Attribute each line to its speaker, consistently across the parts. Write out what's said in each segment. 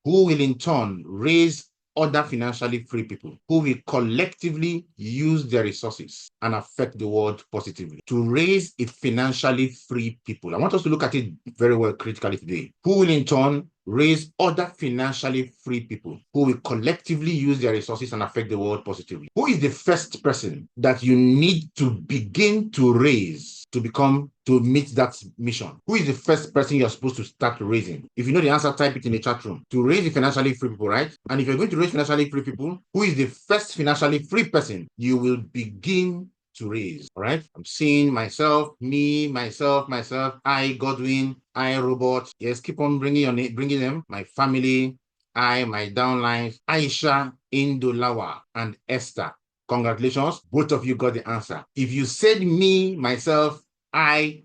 Speaker 1: who will in turn raise other financially free people who will collectively use their resources and affect the world positively. To raise a financially free people, I want us to look at it very well critically today. Who will in turn raise other financially free people who will collectively use their resources and affect the world positively. Who is the first person that you need to begin to raise to meet that mission? Who is the first person you're supposed to start raising? If you know the answer, type it in the chat room. To raise the financially free people, right? And if you're going to raise financially free people, who is the first financially free person you will begin to raise? All right. I'm seeing myself, me, myself, I, Godwin, I, Robot. Yes, keep on bringing them. My family, I, my downlines, Aisha, Indolawa, and Esther. Congratulations, both of you got the answer. If you said me, myself, I,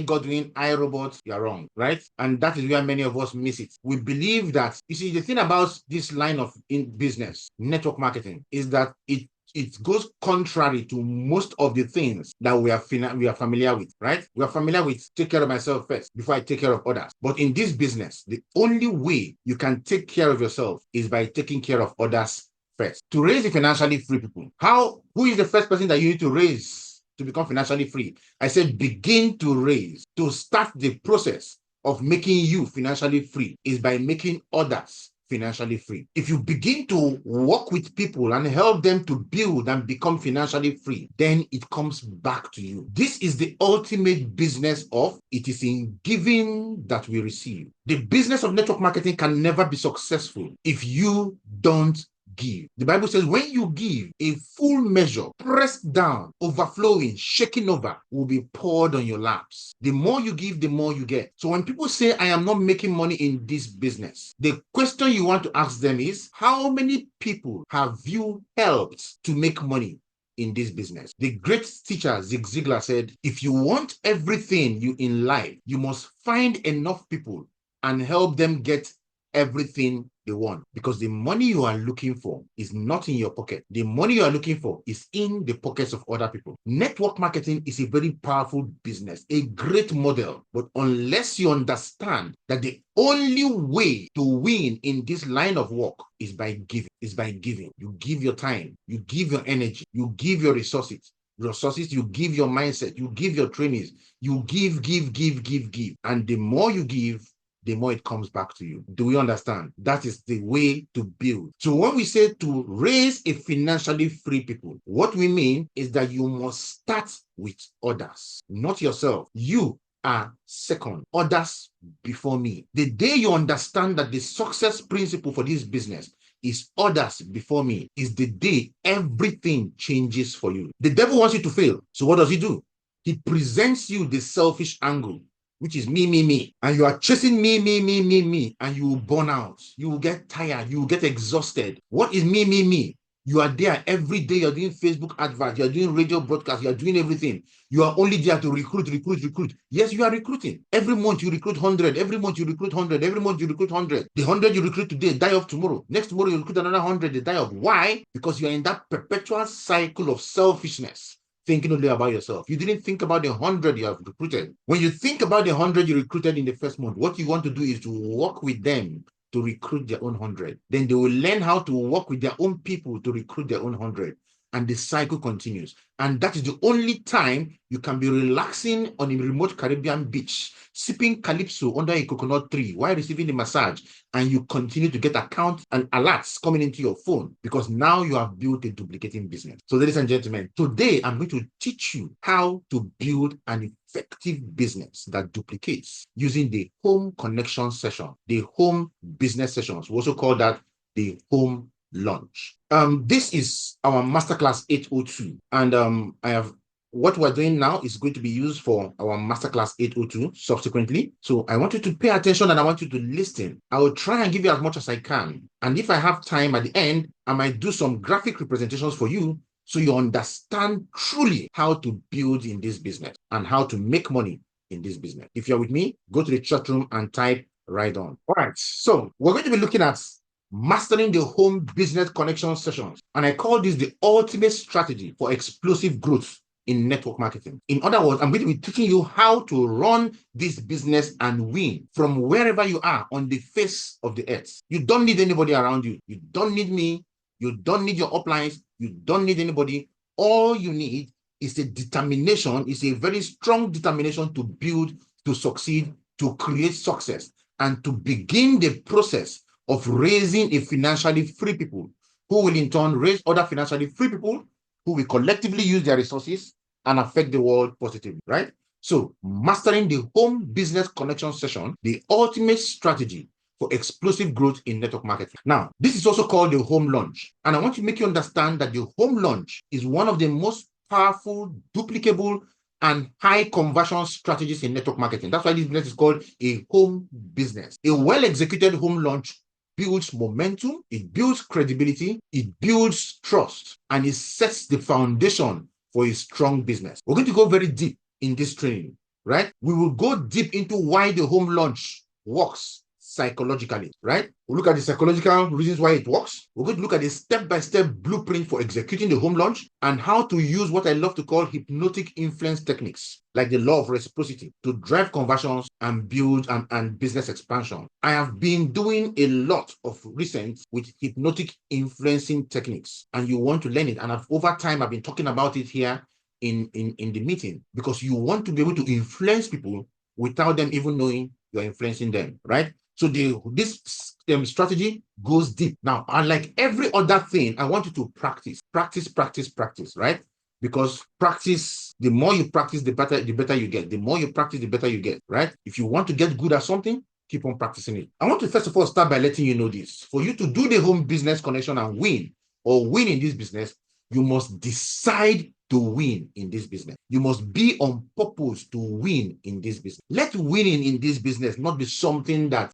Speaker 1: Godwin, I, Robot, you're wrong, right? And that is where many of us miss it. We believe that, you see, the thing about this line of business, network marketing, is that it goes contrary to most of the things that we are familiar with, right? We are familiar with take care of myself first before I take care of others. But in this business, the only way you can take care of yourself is by taking care of others first. To raise the financially free people, who is the first person that you need to raise to become financially free? I said begin to raise. To start the process of making you financially free is by making others financially free. If you begin to work with people and help them to build and become financially free, then it comes back to you. This is the ultimate business of it is in giving that we receive. The business of network marketing can never be successful if you don't give. The Bible says when you give, a full measure, pressed down, overflowing, shaking over, will be poured on your laps. The more you give, the more you get. So when people say, I am not making money in this business, the question you want to ask them is, how many people have you helped to make money in this business? The great teacher Zig Ziglar said, if you want everything you in life, you must find enough people and help them get everything they want, because the money you are looking for is not in your pocket. The money you are looking for is in the pockets of other people. Network marketing is a very powerful business, a great model, but unless you understand that the only way to win in this line of work is by giving. You give your time, you give your energy, you give your resources, you give your mindset, you give your trainings, you give. And the more you give, the more it comes back to you. Do we understand? That is the way to build. So when we say to raise a financially free people, what we mean is that you must start with others, not yourself. You are second, others before me. The day you understand that the success principle for this business is others before me is the day everything changes for you. The devil wants you to fail. So what does he do? He presents you the selfish angle, which is me, and you are chasing me, and you will burn out. You will get tired. You will get exhausted. What is me? You are there every day. You're doing Facebook adverts. You're doing radio broadcasts. You're doing everything. You are only there to recruit. Yes, you are recruiting. Every month you recruit 100. Every month you recruit 100. Every month you recruit 100. The 100 you recruit today die off tomorrow. Next tomorrow you recruit another 100. They die off. Why? Because you're in that perpetual cycle of selfishness, thinking only about yourself. You didn't think about the 100 you have recruited. When you think about the 100 you recruited in the first month, what you want to do is to work with them to recruit their own 100. Then they will learn how to work with their own people to recruit their own 100. And the cycle continues. And that is the only time you can be relaxing on a remote Caribbean beach, sipping calypso under a coconut tree while receiving the massage, and you continue to get accounts and alerts coming into your phone because now you have built a duplicating business. So ladies and gentlemen, today I'm going to teach you how to build an effective business that duplicates using the home connection session, the home business sessions. We also call that the home launch. This is our masterclass 802, and what we're doing now is going to be used for our masterclass 802 subsequently. So I want you to pay attention and I want you to listen. I will try and give you as much as I can. And if I have time at the end, I might do some graphic representations for you so you understand truly how to build in this business and how to make money in this business. If you're with me, go to the chat room and type right on. All right, so we're going to be looking at mastering the home business connection sessions. And I call this the ultimate strategy for explosive growth in network marketing. In other words, I'm going to be teaching you how to run this business and win from wherever you are on the face of the earth. You don't need anybody around you. You don't need me. You don't need your uplines. You don't need anybody. All you need is a determination, is a very strong determination to build, to succeed, to create success, and to begin the process of raising a financially free people who will in turn raise other financially free people who will collectively use their resources and affect the world positively, right? So, mastering the home business connection session, the ultimate strategy for explosive growth in network marketing. Now, this is also called the home launch. And I want to make you understand that the home launch is one of the most powerful, duplicable, and high conversion strategies in network marketing. That's why this business is called a home business. A well-executed home launch builds momentum, it builds credibility, it builds trust, and it sets the foundation for a strong business. We're going to go very deep in this training, right? We will go deep into why the home launch works psychologically, right? We'll look at the psychological reasons why it works. We're going to look at the step-by-step blueprint for executing the home launch and how to use what I love to call hypnotic influence techniques, like the law of reciprocity, to drive conversions and build and business expansion. I have been doing a lot of recent with hypnotic influencing techniques, and you want to learn it. And over time, I've been talking about it here in the meeting, because you want to be able to influence people without them even knowing you're influencing them, right? So this strategy goes deep. Now, unlike every other thing, I want you to practice, right? Because practice, the more you practice, the better you get. The more you practice, the better you get, right? If you want to get good at something, keep on practicing it. I want to first of all start by letting you know this. For you to do the home business connection and win, or win in this business, you must decide to win in this business. You must be on purpose to win in this business. Let winning in this business not be something that,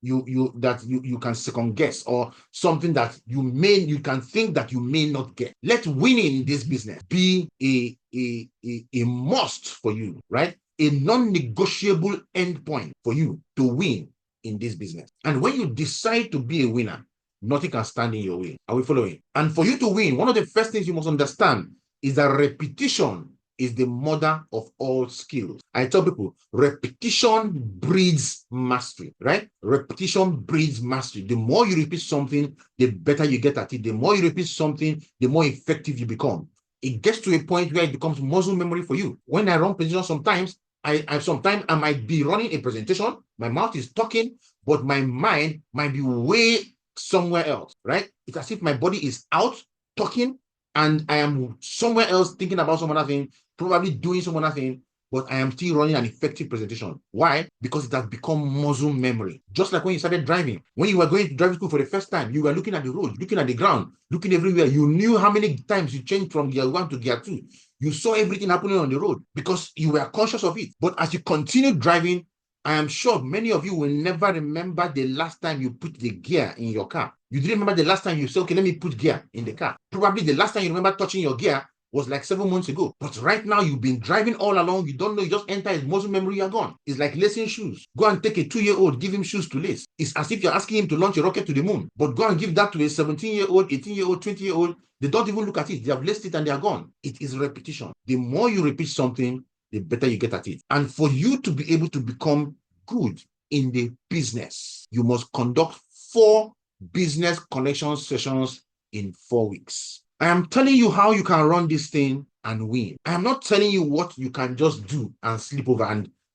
Speaker 1: you can second guess, or something that you can think that you may not get. Let winning in this business be a must for you, right? A non-negotiable endpoint for you to win in this business. And when you decide to be a winner, nothing can stand in your way. Are we following? And for you to win, one of the first things you must understand is that repetition is the mother of all skills. I tell people, repetition breeds mastery, right? Repetition breeds mastery. The more you repeat something, the better you get at it. The more you repeat something, the more effective you become. It gets to a point where it becomes muscle memory for you. When I run presentations, sometimes I might be running a presentation, my mouth is talking, but my mind might be way somewhere else, right? It's as if my body is out talking and I am somewhere else thinking about some other thing, probably doing some other thing, but I am still running an effective presentation. Why? Because it has become muscle memory. Just like when you started driving. When you were going to driving school for the first time, you were looking at the road, looking at the ground, looking everywhere. You knew how many times you changed from gear 1 to gear 2. You saw everything happening on the road because you were conscious of it. But as you continue driving, I am sure many of you will never remember the last time you put the gear in your car. You didn't remember the last time you said, okay, let me put gear in the car. Probably the last time you remember touching your gear was like 7 months ago. But right now, you've been driving all along. You don't know. You just enter his muscle memory, you're gone. It's like lacing shoes. Go and take a 2-year-old, give him shoes to lace. It's as if you're asking him to launch a rocket to the moon. But go and give that to a 17-year-old, 18-year-old, 20-year-old. They don't even look at it. They have laced it and they're gone. It is repetition. The more you repeat something, the better you get at it. And for you to be able to become good in the business, you must conduct 4 business connection sessions in 4 weeks. I am telling you how you can run this thing and win. I am not telling you what you can just do and sleep over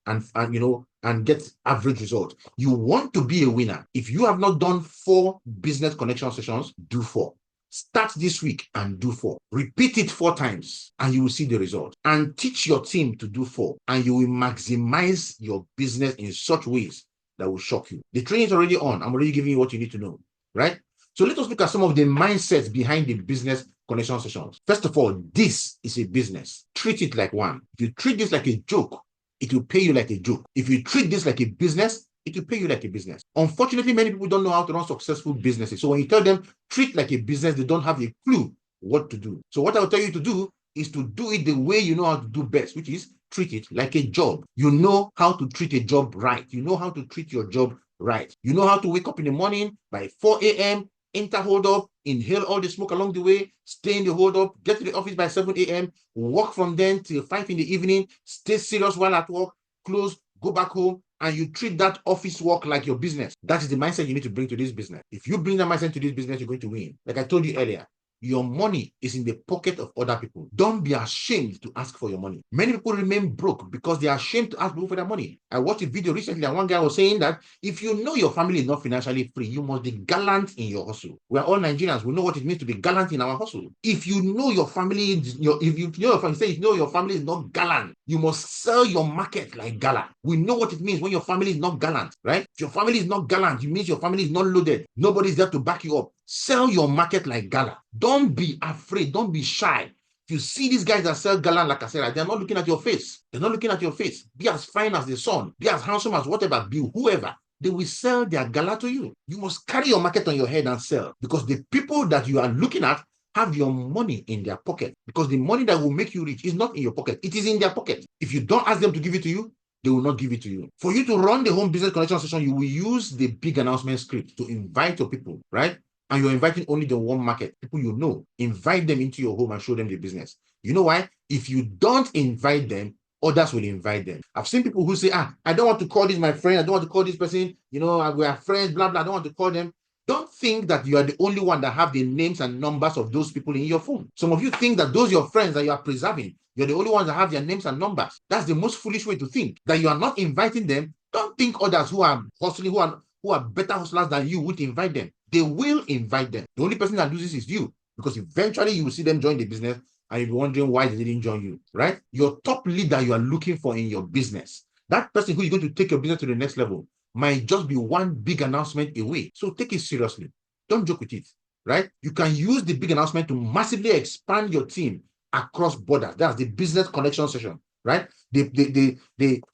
Speaker 1: and get average result. You want to be a winner. If you have not done 4 business connection sessions, do 4. Start this week and do 4. Repeat it 4 times and you will see the result. And teach your team to do 4 and you will maximize your business in such ways that will shock you. The training is already on. I'm already giving you what you need to know, right? So let us look at some of the mindsets behind the business connection sessions. First of all, this is a business. Treat it like one. If you treat this like a joke, it will pay you like a joke. If you treat this like a business, it will pay you like a business. Unfortunately, many people don't know how to run successful businesses. So when you tell them treat like a business, they don't have a clue what to do. So what I'll tell you to do is to do it the way you know how to do best, which is treat it like a job. You know how to treat a job right. You know how to treat your job right. You know how to wake up in the morning by 4 a.m., enter hold up, inhale all the smoke along the way, stay in the hold up, get to the office by 7 a.m., work from then till 5 in the evening, stay serious while at work, close, go back home, and you treat that office work like your business. That is the mindset you need to bring to this business. If you bring that mindset to this business, you're going to win. Like I told you earlier, your money is in the pocket of other people. Don't be ashamed to ask for your money. Many people remain broke because they are ashamed to ask people for their money. I watched a video recently and one guy was saying that if you know your family is not financially free, you must be gallant in your hustle. We are all Nigerians. We know what it means to be gallant in our hustle. If you know your family, if you know your family is not gallant, you must sell your market like gala. We know what it means when your family is not gallant, right? If your family is not gallant, it means your family is not loaded. Nobody's there to back you up. Sell your market like gala. Don't be afraid. Don't be shy. If you see these guys that sell gala, like I said, they're not looking at your face. They're not looking at your face. Be as fine as the sun. Be as handsome as whatever. Be whoever. They will sell their gala to you. You must carry your market on your head and sell, because the people that you are looking at have your money in their pocket, because the money that will make you rich is not in your pocket. It is in their pocket. If you don't ask them to give it to you, they will not give it to you. For you to run the home business connection session, you will use the big announcement script to invite your people, right? And you're inviting only the one market, people you know. Invite them into your home and show them the business. You know why? If you don't invite them, others will invite them. I've seen people who say, I don't want to call this my friend. I don't want to call this person. We are friends, blah, blah. I don't want to call them. Don't think that you are the only one that have the names and numbers of those people in your phone. Some of you think that those your friends that you are preserving, you're the only ones that have their names and numbers. That's the most foolish way to think, that you are not inviting them. Don't think others who are hustling, who are better hustlers than you would invite them. They will invite them. The only person that loses is you, because eventually you will see them join the business and you'll be wondering why they didn't join you, right? Your top leader you are looking for in your business, that person who is going to take your business to the next level, might just be one big announcement away. So take it seriously. Don't joke with it, right? You can use the big announcement to massively expand your team across borders. That's the business connection session, right? The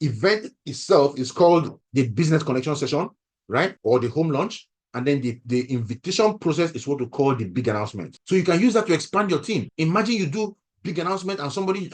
Speaker 1: event itself is called the business connection session, right? Or the home launch. And then the invitation process is what we call the big announcement. So you can use that to expand your team. Imagine you do big announcement and somebody,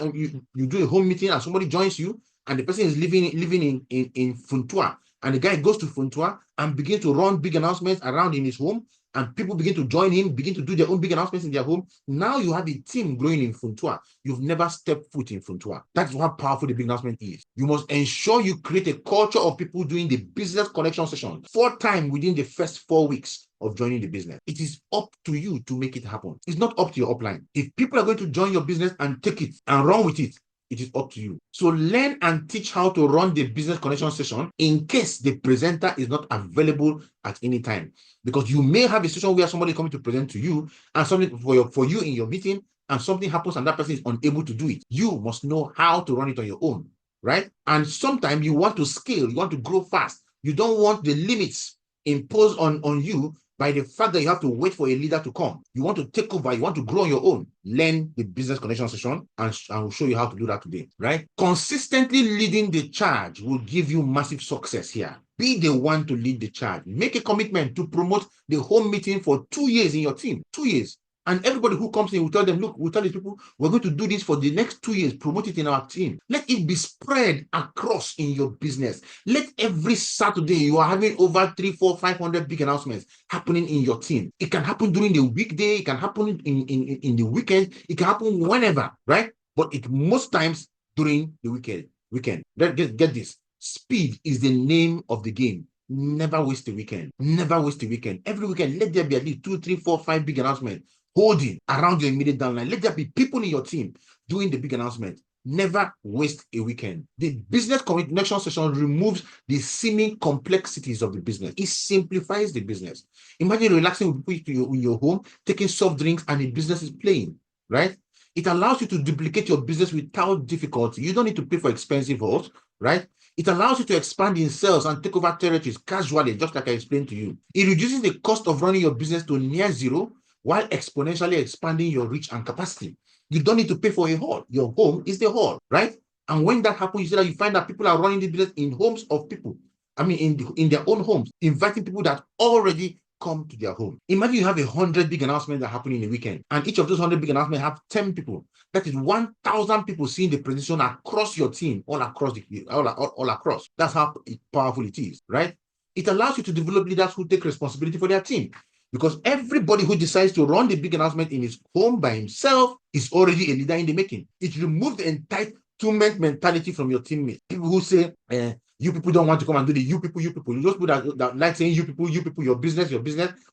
Speaker 1: you do a home meeting and somebody joins you, and the person is living in Funtua. And the guy goes to Funtua and begins to run big announcements around in his home, and people begin to join him, begin to do their own big announcements in their home. Now you have a team growing in Funtua. You've never stepped foot in Funtua. That's how powerful the big announcement is. You must ensure you create a culture of people doing the business connection session 4 times within the first 4 weeks of joining the business. It is up to you to make it happen. It's not up to your upline. If people are going to join your business and take it and run with it, it is up to you. So learn and teach how to run the business connection session in case the presenter is not available at any time. Because you may have a session where somebody is coming to present to you and something for you in your meeting, and something happens and that person is unable to do it. You must know how to run it on your own, right? And sometimes you want to scale, you want to grow fast. You don't want the limits imposed on you by the fact that you have to wait for a leader to come. You want to take over, you want to grow on your own. Learn the business connection session, and we'll show you how to do that today, right? Consistently leading the charge will give you massive success here. Be the one to lead the charge. Make a commitment to promote the home meeting for 2 years in your team. 2 years. And everybody who comes in, will tell them, look, we'll tell these people, we're going to do this for the next 2 years, promote it in our team. Let it be spread across in your business. Let every Saturday you are having over 300, 400, 500 big announcements happening in your team. It can happen during the weekday, it can happen in the weekend, it can happen whenever, right? But most times during the weekend. Get this. Speed is the name of the game. Never waste a weekend. Never waste a weekend. Every weekend, let there be at least 2, 3, 4, 5 big announcements holding around your immediate downline. Let there be people in your team doing the big announcement. Never waste a weekend. The business connection session removes the seeming complexities of the business. It simplifies the business. Imagine relaxing with people in your home, taking soft drinks, and the business is playing, right? It allows you to duplicate your business without difficulty. You don't need to pay for expensive halls, right? It allows you to expand in sales and take over territories casually, just like I explained to you. It reduces the cost of running your business to near zero, while exponentially expanding your reach and capacity. You don't need to pay for a hall. Your home is the hall, right? And when that happens, you find that people are running the business in homes of people. I mean, in their own homes, inviting people that already come to their home. Imagine you have 100 big announcements that happen in a weekend, and each of those 100 big announcements have 10 people. That is 1,000 people seeing the presentation across your team, all across. That's how powerful it is, right? It allows you to develop leaders who take responsibility for their team. because everybody who decides to run the big announcement in his home by himself is already a leader in the making. It removes the entitlement mentality from your teammates. People who say, you people don't want to come and do the you people. Those people that like saying you people, your business,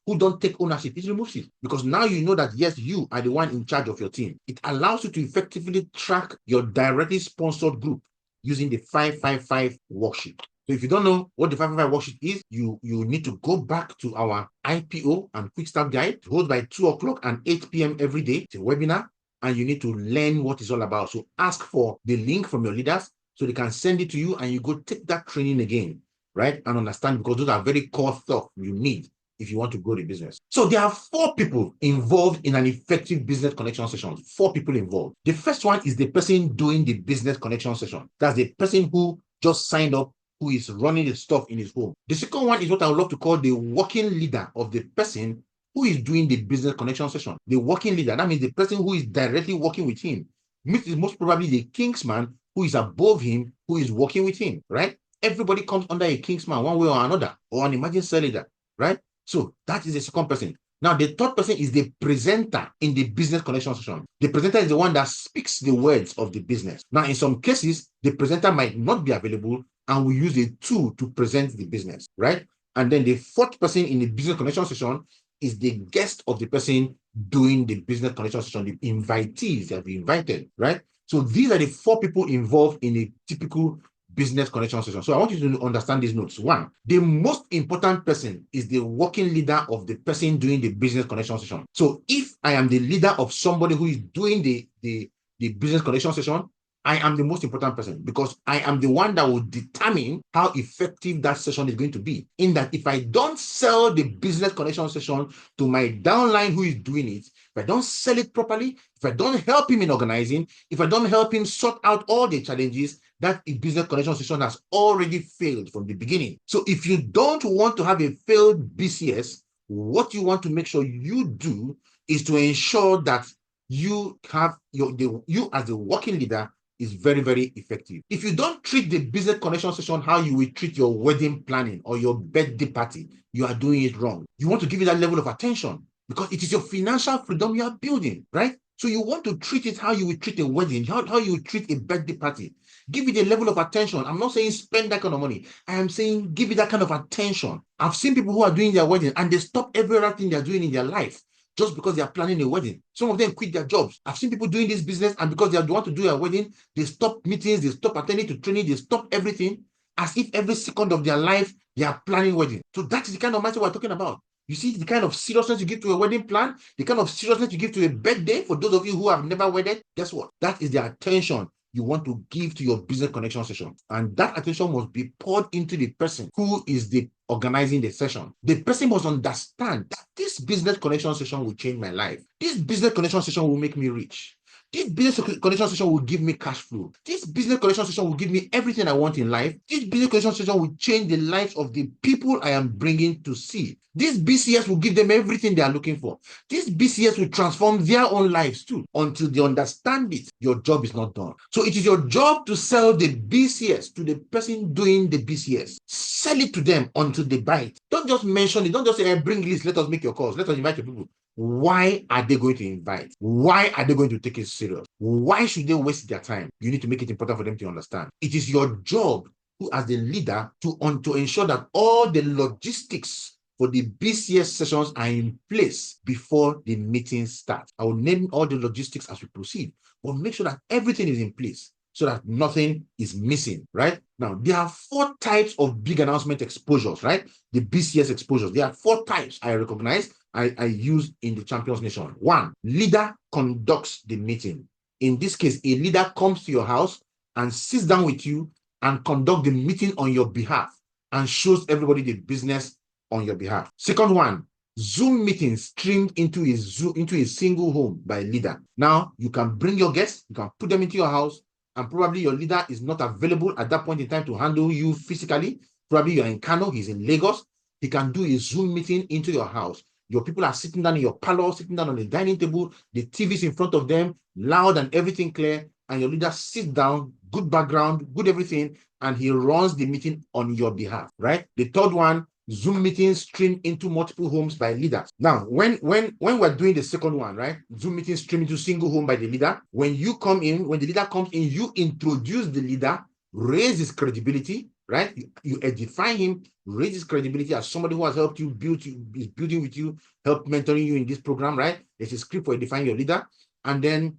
Speaker 1: who don't take ownership. It removes it, because now you know that yes, you are the one in charge of your team. It allows you to effectively track your directly sponsored group using the 555 worksheet. So if you don't know what the 555 worksheet is, you need to go back to our IPO and quick start guide. It holds by 2 o'clock and 8 p.m. every day. It's a webinar, and you need to learn what it's all about. So ask for the link from your leaders so they can send it to you, and you go take that training again, right? And understand, because those are very core stuff you need if you want to grow the business. So there are 4 people involved in an effective business connection session. 4 people involved. The first one is the person doing the business connection session. That's the person who just signed up, who is running the stuff in his home. The second one is what I would love to call the working leader of the person who is doing the business connection session. The working leader, that means the person who is directly working with him. Which is most probably the kingsman who is above him, who is working with him, right? Everybody comes under a kingsman one way or another, or an emergency leader, right? So that is the second person. Now, the third person is the presenter in the business connection session. The presenter is the one that speaks the words of the business. Now, in some cases, the presenter might not be available, and we use a tool to present the business, right? And then the fourth person in the business connection session is the guest of the person doing the business connection session, the invitees that we invited, right? So these are the 4 people involved in a typical business connection session. So I want you to understand these notes. 1, the most important person is the working leader of the person doing the business connection session. So if I am the leader of somebody who is doing the business connection session, I am the most important person, because I am the one that will determine how effective that session is going to be. In that, if I don't sell the business connection session to my downline who is doing it, if I don't sell it properly, if I don't help him in organizing, if I don't help him sort out all the challenges, that business connection session has already failed from the beginning. So if you don't want to have a failed BCS, what you want to make sure you do is to ensure that you have you as the working leader is very, very effective. If you don't treat the business connection session how you will treat your wedding planning or your birthday party, you are doing it wrong. You want to give it that level of attention, because it is your financial freedom you are building, right? So you want to treat it how you would treat a wedding, how you would treat a birthday party. Give it a level of attention. I'm not saying spend that kind of money. I am saying give it that kind of attention. I've seen people who are doing their wedding and they stop everything they're doing in their life just because they are planning a wedding. Some of them quit their jobs. I've seen people doing this business, and because they want to do a wedding, they stop meetings, they stop attending to training, they stop everything, as if every second of their life they are planning wedding. So that is the kind of mindset we're talking about. You see the kind of seriousness you give to a wedding plan, the kind of seriousness you give to a birthday. For those of you who have never wedded, guess what? That is the attention you want to give to your business connection session. And that attention must be poured into the person who is the organizing the session. The person must understand that this business connection session will change my life. This business connection session will make me rich. This business connection session will give me cash flow. This business connection session will give me everything I want in life. This business connection session will change the lives of the people I am bringing to see. This BCS will give them everything they are looking for. This BCS will transform their own lives too. Until they understand it, your job is not done. So it is your job to sell the BCS to the person doing the BCS. Sell it to them until they buy it. Don't just mention it. Don't just say, hey, bring list, let us make your calls. Let us invite your people. Why are they going to invite? Why are they going to take it serious? Why should they waste their time? You need to make it important for them to understand. It is your job as the leader to ensure that all the logistics for the BCS sessions are in place before the meeting starts. I will name all the logistics as we proceed, but make sure that everything is in place so that nothing is missing, right? Now, there are 4 types of big announcement exposures, right? The BCS exposures. There are 4 types I recognize I use in the Champions Nation. 1, leader conducts the meeting. In this case, a leader comes to your house and sits down with you and conduct the meeting on your behalf and shows everybody the business on your behalf. Second one, Zoom meetings streamed into a single home by a leader. Now, you can bring your guests, you can put them into your house, and probably your leader is not available at that point in time to handle you physically. Probably you're in Kano, he's in Lagos. He can do a Zoom meeting into your house. Your people are sitting down in your parlor, sitting down on the dining table, the TV's in front of them, loud and everything clear, and your leader sits down, good background, good everything, and he runs the meeting on your behalf, right? The third one, Zoom meetings stream into multiple homes by leaders. Now, when we're doing the second one, right? Zoom meetings stream into single home by the leader. When you come in, when the leader comes in, you introduce the leader, raise his credibility, right? You edify him, raise his credibility as somebody who has helped you build, is building with you, help mentoring you in this program, right? There's a script for edifying your leader. And then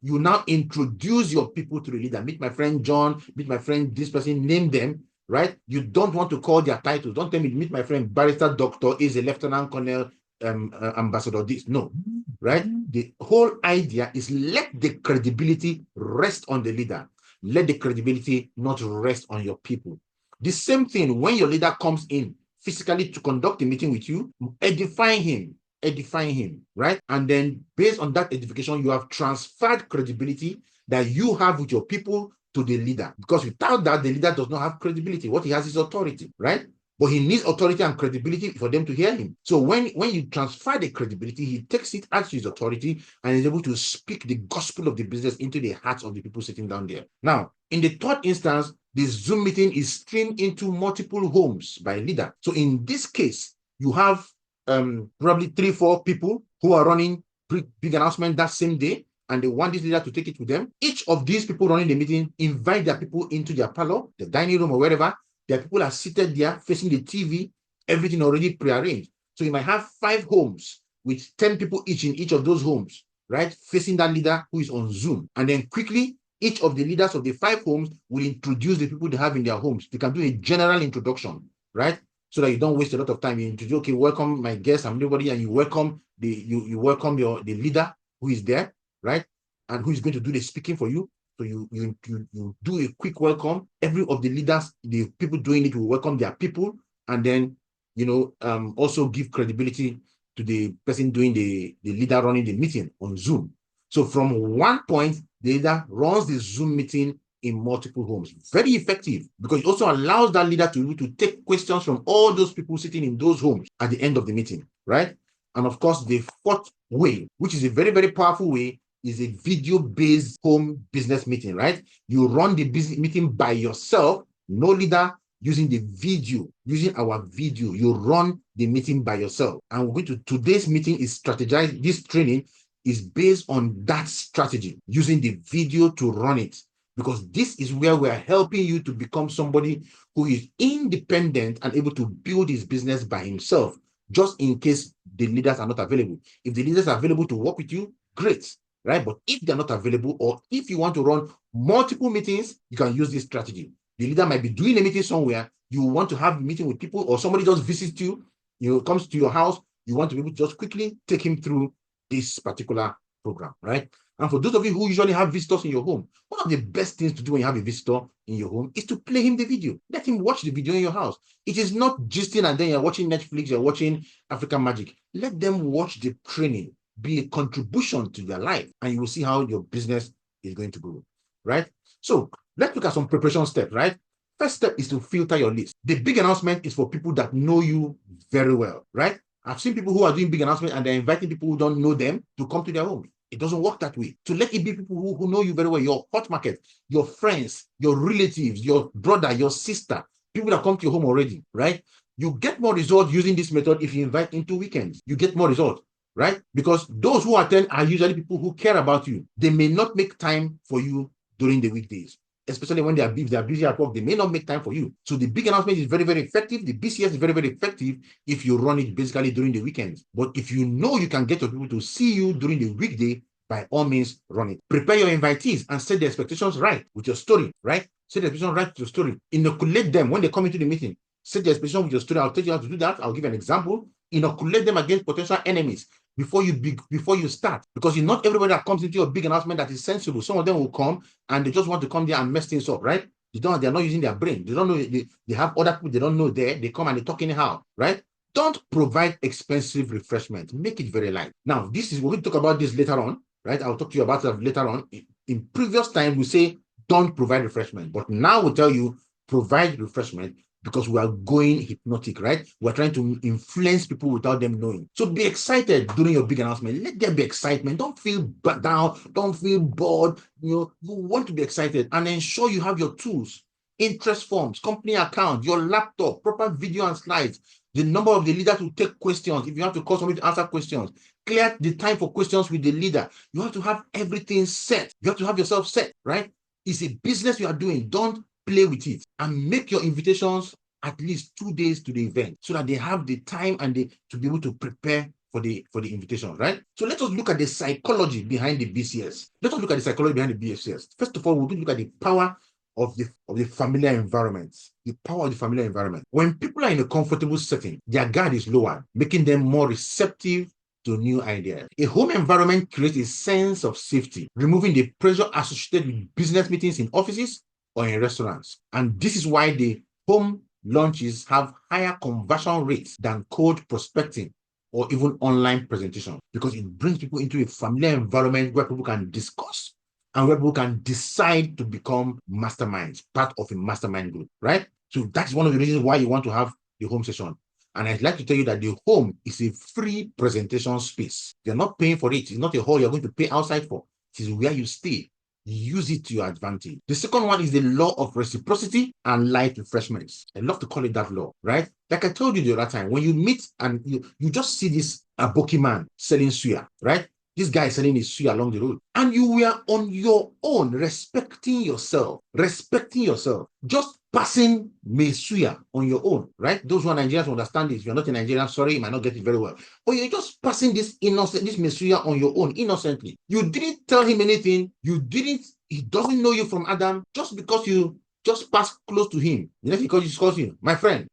Speaker 1: you now introduce your people to the leader. Meet my friend John, meet my friend this person, name them, right? You don't want to call their titles. Don't tell me, meet my friend Barrister Doctor is a Lieutenant Colonel, Ambassador this. No, right? The whole idea is let the credibility rest on the leader. Let the credibility not rest on your people. The same thing when your leader comes in physically to conduct a meeting with you, edifying him, right? And then based on that edification, you have transferred credibility that you have with your people to the leader. Because without that, the leader does not have credibility. What he has is authority, right? But he needs authority and credibility for them to hear him. So when you transfer the credibility, he takes it as his authority and is able to speak the gospel of the business into the hearts of the people sitting down there. Now, in the third instance, the Zoom meeting is streamed into multiple homes by leader. So in this case, you have probably 3-4 people who are running big announcement that same day, and they want this leader to take it with them. Each of these people running the meeting invite their people into their parlor, the dining room, or wherever. Their people are seated there facing the TV, everything already prearranged. So you might have 5 homes with 10 people each in each of those homes, right? Facing that leader who is on Zoom. And then quickly, each of the leaders of the 5 homes will introduce the people they have in their homes. They can do a general introduction, right? So that you don't waste a lot of time. You introduce, okay, welcome my guests, I'm nobody, and you welcome the leader who is there, right? And who is going to do the speaking for you. So you do a quick welcome. Every of the leaders, the people doing it will welcome their people, and then also give credibility to the person doing the leader running the meeting on Zoom. So from one point, the leader runs the Zoom meeting in multiple homes. Very effective, because it also allows that leader to take questions from all those people sitting in those homes at the end of the meeting, right? And of course, the fourth way, which is a very, very powerful way, is a video-based home business meeting, right? You run the business meeting by yourself, no leader, using our video. You run the meeting by yourself. And we're going to, today's meeting is strategized. This training is based on that strategy, using the video to run it. Because this is where we're helping you to become somebody who is independent and able to build his business by himself, just in case the leaders are not available. If the leaders are available to work with you, great, right? But if they're not available, or if you want to run multiple meetings, you can use this strategy. The leader might be doing a meeting somewhere, you want to have a meeting with people, or somebody just visits you, comes to your house, you want to be able to just quickly take him through this particular program, right? And for those of you who usually have visitors in your home, one of the best things to do when you have a visitor in your home is to play him the video. Let him watch the video in your house. It is not gisting and then you're watching Netflix, you're watching African Magic. Let them watch the training, be a contribution to their life, and you will see how your business is going to grow, right? So let's look at some preparation steps, right? First step is to filter your list. The big announcement is for people that know you very well, right? I've seen people who are doing big announcements and they're inviting people who don't know them to come to their home. It doesn't work that way. So let it be people who know you very well, your hot market, your friends, your relatives, your brother, your sister, people that come to your home already, right? You get more results using this method if you invite into weekends. You get more results, right? Because those who attend are usually people who care about you. They may not make time for you during the weekdays, especially when they are busy at work. They may not make time for you. So the big announcement is very, very effective. The BCS is very, very effective if you run it basically during the weekends. But if you know you can get your people to see you during the weekday, by all means, run it. Prepare your invitees and set the expectations right with your story, right? Set the expectations right with your story. Inoculate them when they come into the meeting. Set the expectation with your story. I'll tell you how to do that. I'll give an example. Inoculate them against potential enemies before you start, because not everybody that comes into your big announcement that is sensible. Some of them will come and they just want to come there and mess things up, right? They're not using their brain. They don't know. They have other people they don't know there. They come and they talk anyhow, right? Don't provide expensive refreshment. Make it very light. Now, we're going to talk about this later on, right? I'll talk to you about that later on. In previous time, we say don't provide refreshment, but now we'll tell you provide refreshment, because we are going hypnotic, right? We're trying to influence people without them knowing. So be excited during your big announcement. Let there be excitement. Don't feel down. Don't feel bored. You want to be excited, and ensure you have your tools interest forms, company account, your laptop, proper video and slides, the number of the leader to take questions. If you have to call somebody to answer questions, clear the time for questions with the leader. You have to have everything set. You have to have yourself set, right? It's a business you are doing. Don't play with it, and make your invitations at least 2 days to the event so that they have the time and to be able to prepare for the invitation, right? So let us look at the psychology behind the BCS. Let us look at the psychology behind the BCS. First of all, we'll look at the power of the familiar environment. The power of the familiar environment. When people are in a comfortable setting, their guard is lower, making them more receptive to new ideas. A home environment creates a sense of safety, removing the pressure associated with business meetings in offices or in restaurants. And this is why the home launches have higher conversion rates than cold prospecting or even online presentation, because it brings people into a familiar environment where people can discuss and where people can decide to become masterminds, part of a mastermind group, right? So that's one of the reasons why you want to have the home session. And I'd like to tell you that the home is a free presentation space. You're not paying for it. It's not a hall you're going to pay outside for. It is where you stay. Use it to your advantage. The second one is the law of reciprocity and light refreshments. I love to call it that law, right? Like I told you the other time, when you meet and you just see this aboki man selling suya, right? This guy is selling his suya along the road, and you were on your own, respecting yourself, just passing suya on your own, right? Those who are Nigerians understand this. If you're not a Nigerian, sorry, you might not get it very well. But you're just passing this suya on your own, innocently. You didn't tell him anything. He doesn't know you from Adam. Just because you just pass close to him, the next thing he calls you, my friend,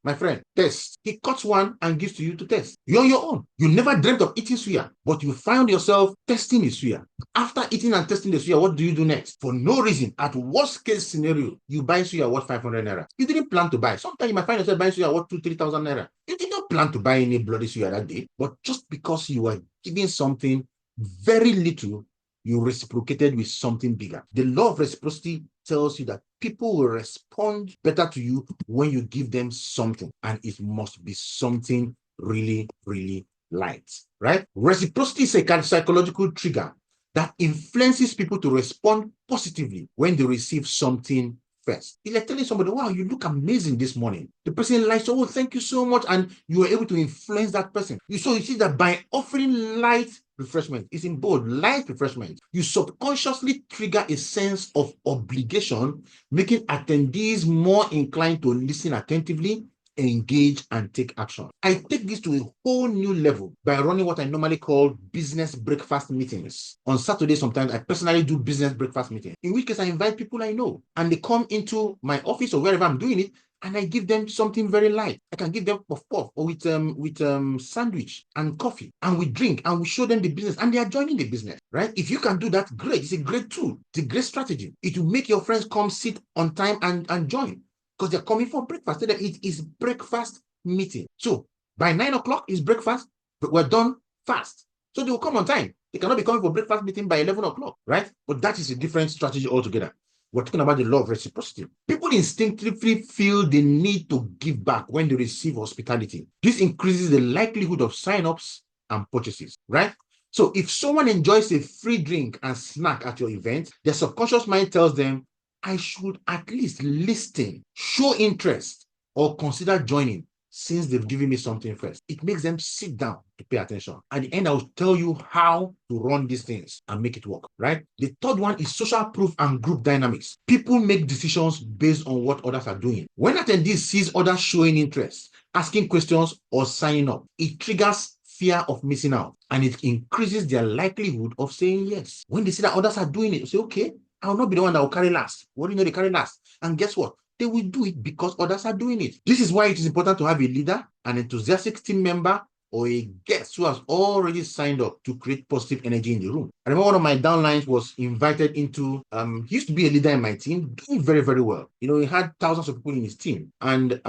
Speaker 1: test. He cuts one and gives to you to test. You're on your own. You never dreamt of eating suya, but you found yourself testing the suya. After eating and testing the suya, what do you do next? For no reason, at worst case scenario, you buy suya worth 500 naira. You didn't plan to buy. Sometimes you might find yourself buying suya worth 2,000-3,000 naira. You did not plan to buy any bloody suya that day, but just because you were giving something very little, you reciprocated with something bigger. The law of reciprocity tells you that people will respond better to you when you give them something, and it must be something really, really light, right? Reciprocity is a psychological trigger that influences people to respond positively when they receive something first. It's like telling somebody, wow, you look amazing this morning. The person likes, oh, thank you so much. And you were able to influence that person. You see that by offering light refreshment, it's in bold, light refreshment, you subconsciously trigger a sense of obligation, making attendees more inclined to listen attentively, engage, and take action. I take this to a whole new level by running what I normally call business breakfast meetings. On Saturday, sometimes I personally do business breakfast meetings, in which case I invite people I know, and they come into my office or wherever I'm doing it, and I give them something very light. I can give them puff-puff or with sandwich and coffee, and we drink and we show them the business, and they are joining the business, right? If you can do that, great. It's a great tool. It's a great strategy. It will make your friends come sit on time and join, because they're coming for breakfast. It is breakfast meeting. So by 9 o'clock is breakfast, but we're done fast. So they will come on time. They cannot be coming for breakfast meeting by 11 o'clock, right? But that is a different strategy altogether. We're talking about the law of reciprocity. People instinctively feel the need to give back when they receive hospitality. This increases the likelihood of sign-ups and purchases, right? So if someone enjoys a free drink and snack at your event, their subconscious mind tells them, I should at least listen, show interest, or consider joining, since they've given me something first. It makes them sit down to pay attention. At the end, I will tell you how to run these things and make it work, right? The third one is social proof and group dynamics. People make decisions based on what others are doing. When attendees sees others showing interest, asking questions, or signing up, it triggers fear of missing out, and it increases their likelihood of saying yes. When they see that others are doing it, they say, okay, I will not be the one that will carry last. What do you know, they carry last? And guess what? They will do it because others are doing it. This is why it is important to have a leader, an enthusiastic team member, or a guest who has already signed up to create positive energy in the room. I remember one of my downlines was invited into, he used to be a leader in my team, doing very, very well. You know, he had thousands of people in his team. And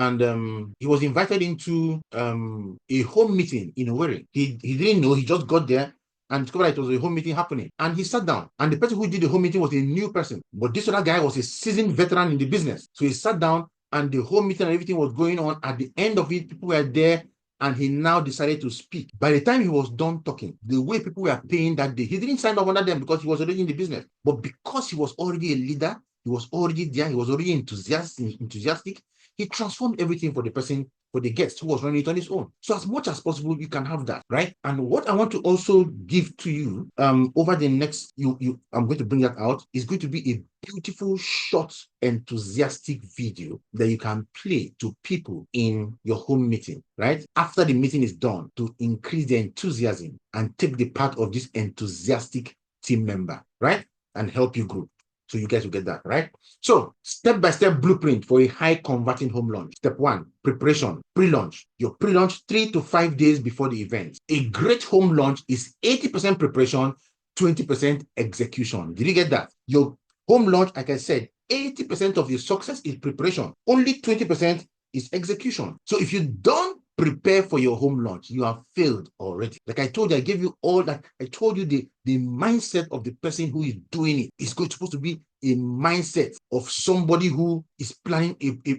Speaker 1: he was invited into a home meeting in Owerri. He didn't know, he just got there and discovered that it was a home meeting happening. And he sat down. And the person who did the home meeting was a new person. But this other guy was a seasoned veteran in the business. So he sat down and the whole meeting and everything was going on. At the end of it, people were there and he now decided to speak. By the time he was done talking, the way people were paying that day, he didn't sign up under them because he was already in the business. But because he was already a leader, He was already there. He was already enthusiastic. He transformed everything for the person, for the guest who was running it on his own. So as much as possible, you can have that, right? And what I want to also give to you over the next, I'm going to bring that out, is going to be a beautiful, short, enthusiastic video that you can play to people in your home meeting, right? After the meeting is done, to increase their enthusiasm and take the part of this enthusiastic team member, right? And help you grow. So you guys will get that, right? So step-by-step blueprint for a high converting home launch. Step 1, preparation, pre-launch. Your pre-launch 3 to 5 days before the event. A great home launch is 80% preparation, 20% execution. Did you get that? Your home launch, like I said, 80% of your success is preparation. Only 20% is execution. So if you don't prepare for your home launch, you have failed already. Like I told you, I gave you all that. I told you the mindset of the person who is doing it is supposed to be a mindset of somebody who is planning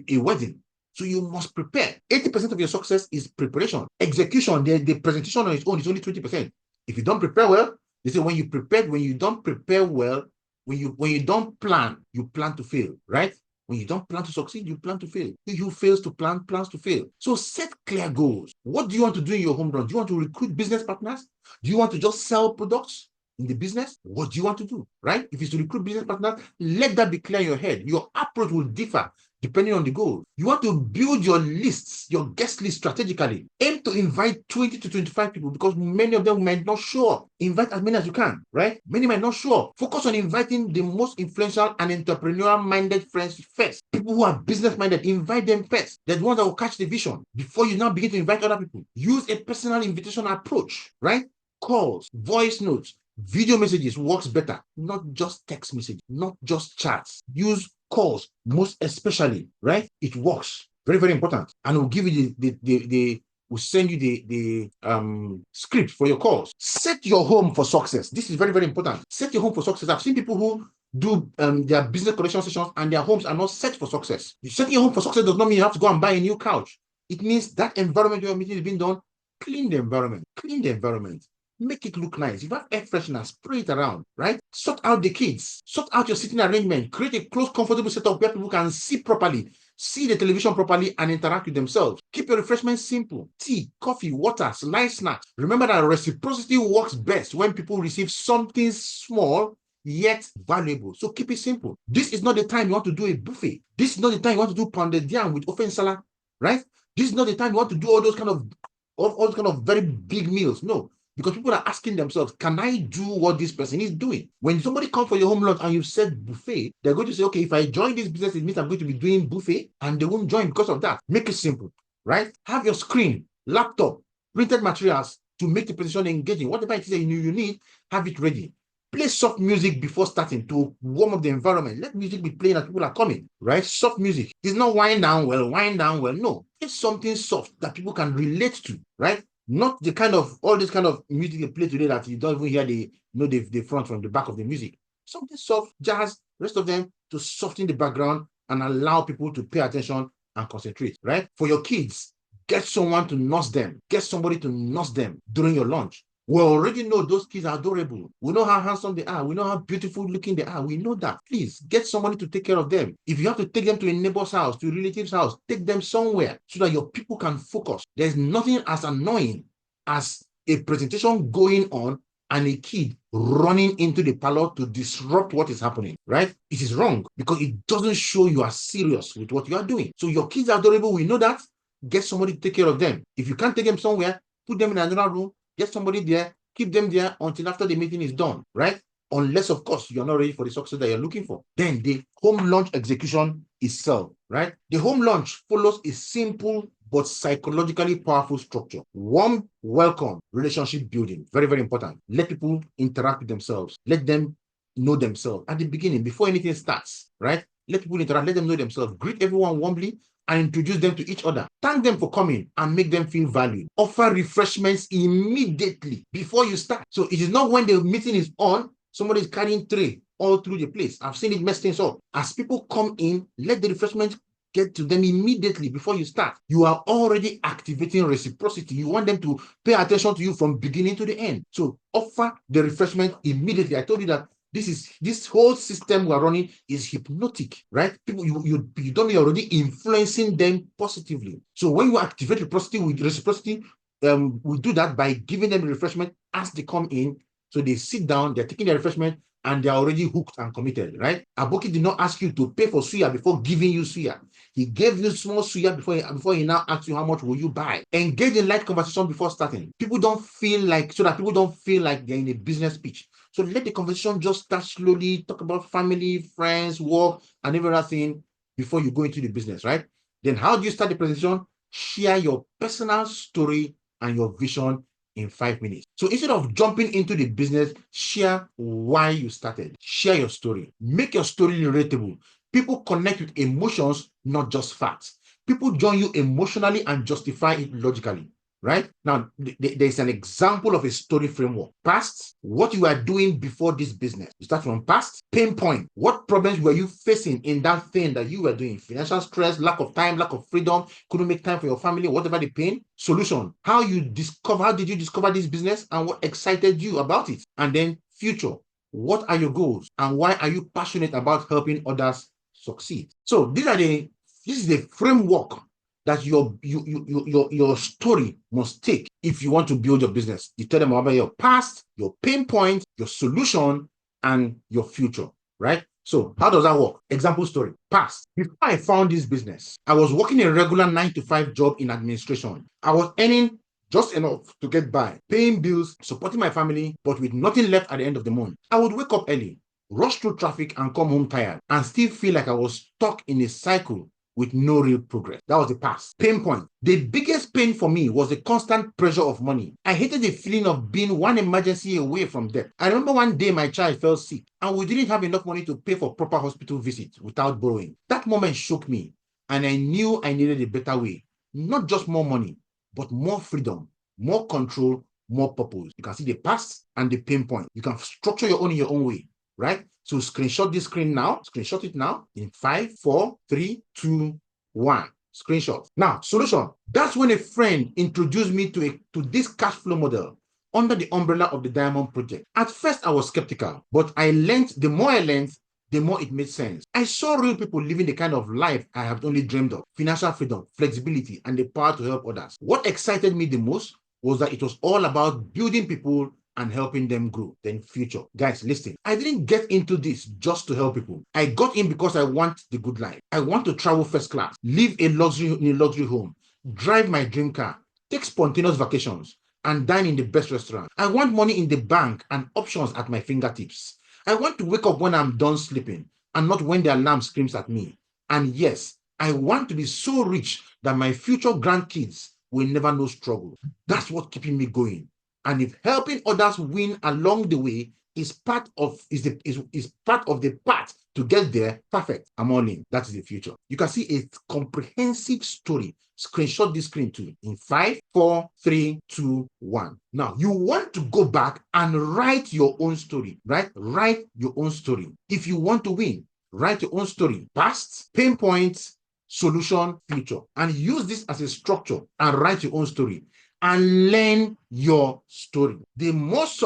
Speaker 1: a wedding. So you must prepare. 80% of your success is preparation. Execution, the presentation on its own is only 20%. If you don't prepare well, they say when you don't prepare well, when you don't plan, you plan to fail, right? When you don't plan to succeed, you plan to fail. He who fails to plan plans to fail. So set clear goals. What do you want to do in your home run? Do you want to recruit business partners? Do you want to just sell products in the business? What do you want to do, right? If it's to recruit business partners, let that be clear in your head. Your approach will differ depending on the goal. You want to build your lists, your guest list strategically. Aim to invite 20 to 25 people because many of them might not show up. Invite as many as you can, right? Many might not show up. Focus on inviting the most influential and entrepreneurial-minded friends first. People who are business-minded, invite them first. They're the ones that will catch the vision before you now begin to invite other people. Use a personal invitation approach, right? Calls, voice notes, video messages works better, not just text messages, not just chats. Use calls, most especially, right? It works. Very, very important. And we'll give you we'll send you the script for your calls. Set your home for success. This is very, very important. Set your home for success. I've seen people who do their business connection sessions and their homes are not set for success. You set your home for success does not mean you have to go and buy a new couch. It means that environment your meeting is being done, clean the environment. Clean the environment. Make it look nice. If you have air freshener, spray it around, right? Sort out the kids. Sort out your sitting arrangement. Create a close, comfortable setup where people can see properly, see the television properly, and interact with themselves. Keep your refreshments simple. Tea, coffee, water, light snacks. Remember that reciprocity works best when people receive something small yet valuable. So keep it simple. This is not the time you want to do a buffet. This is not the time you want to do pounded yam with ofen salad, right? This is not the time you want to do all those kind of very big meals. No. Because people are asking themselves, can I do what this person is doing? When somebody comes for your home launch and you said buffet, they're going to say, okay, if I join this business, it means I'm going to be doing buffet, and they won't join because of that. Make it simple, right? Have your screen, laptop, printed materials to make the presentation engaging. Whatever it is that you need, have it ready. Play soft music before starting to warm up the environment. Let music be playing as people are coming, right? Soft music. It's not wind down well. No, it's something soft that people can relate to, right? Not the kind of all this kind of music they play today that you don't even hear the front from the back of the music. Something soft, jazz, rest of them to soften the background and allow people to pay attention and concentrate, right? For your kids, get someone to nurse them. Get somebody to nurse them during your lunch. We already know those kids are adorable. We know how handsome they are. We know how beautiful looking they are. We know that. Please get somebody to take care of them. If you have to take them to a neighbor's house, to a relative's house, take them somewhere so that your people can focus. There's nothing as annoying as a presentation going on and a kid running into the parlor to disrupt what is happening, right? It is wrong because it doesn't show you are serious with what you are doing. So your kids are adorable. We know that. Get somebody to take care of them. If you can't take them somewhere, put them in another room. Get somebody there, keep them there until after the meeting is done, right? Unless, of course, you're not ready for the success that you're looking for. Then the home launch execution itself, right? The home launch follows a simple but psychologically powerful structure. Warm welcome, relationship building. Very, very important. Let people interact with themselves. Let them know themselves at the beginning, before anything starts, right? Let people interact, let them know themselves. Greet everyone warmly and introduce them to each other. Thank them for coming and make them feel valued. Offer refreshments immediately before you start. So it is not when the meeting is on, somebody is carrying tray all through the place. I've seen it mess things up. As people come in, let the refreshments get to them immediately before you start. You are already activating reciprocity. You want them to pay attention to you from beginning to the end. So offer the refreshment immediately. I told you that This whole system we're running is hypnotic, right? People, you don't know you're already influencing them positively. So when you activate reciprocity, we do that by giving them refreshment as they come in. So they sit down, they're taking their refreshment, and they're already hooked and committed, right? Aboki did not ask you to pay for suya before giving you suya. He gave you small suya before he now asks you how much will you buy. Engage in light conversation before starting. People don't feel like they're in a business pitch. So let the conversation just start slowly. Talk about family, friends, work, and everything before you go into the business, right? Then how do you start the presentation? Share your personal story and your vision in 5 minutes. So instead of jumping into the business, share why you started. Share your story. Make your story relatable. People connect with emotions, not just facts. People join you emotionally and justify it logically. Right? Now, there's an example of a story framework. Past, what you are doing before this business. You start from past, pain point. What problems were you facing in that thing that you were doing? Financial stress, lack of time, lack of freedom, couldn't make time for your family, whatever the pain. Solution, how did you discover this business and what excited you about it? And then future, what are your goals and why are you passionate about helping others succeed? So this is the framework that your story must take if you want to build your business. You tell them about your past, your pain point, your solution, and your future, right? So how does that work? Example story. Past. Before I found this business, I was working a regular 9 to 5 job in administration. I was earning just enough to get by, paying bills, supporting my family, but with nothing left at the end of the month. I would wake up early, rush through traffic, and come home tired, and still feel like I was stuck in a cycle with no real progress. That was the past. Pain point. The biggest pain for me was the constant pressure of money. I hated the feeling of being one emergency away from death. I remember one day my child fell sick and we didn't have enough money to pay for proper hospital visits without borrowing. That moment shook me and I knew I needed a better way. Not just more money, but more freedom, more control, more purpose. You can see the past and the pain point. You can structure your own in your own way, right? So screenshot this screen now. Screenshot it now in 5, 4, 3, 2, 1. Screenshot. Now, solution. That's when a friend introduced me to this cash flow model under the umbrella of the Diamond Project. At first, I was skeptical, but the more I learned, the more it made sense. I saw real people living the kind of life I have only dreamed of. Financial freedom, flexibility, and the power to help others. What excited me the most was that it was all about building people and helping them grow. Then future. Guys, listen. I didn't get into this just to help people. I got in because I want the good life. I want to travel first class, live in a luxury home, drive my dream car, take spontaneous vacations, and dine in the best restaurant. I want money in the bank and options at my fingertips. I want to wake up when I'm done sleeping and not when the alarm screams at me. And yes, I want to be so rich that my future grandkids will never know struggle. That's what's keeping me going. And if helping others win along the way is part of the path to get there, perfect. I'm all in. That is the future. You can see a comprehensive story. Screenshot this screen too in 5, 4, 3, 2, 1. Now you want to go back and write your own story, right? Write your own story. If you want to win, write your own story. Past, pain points, solution, future, and use this as a structure and write your own story. And learn your story. The most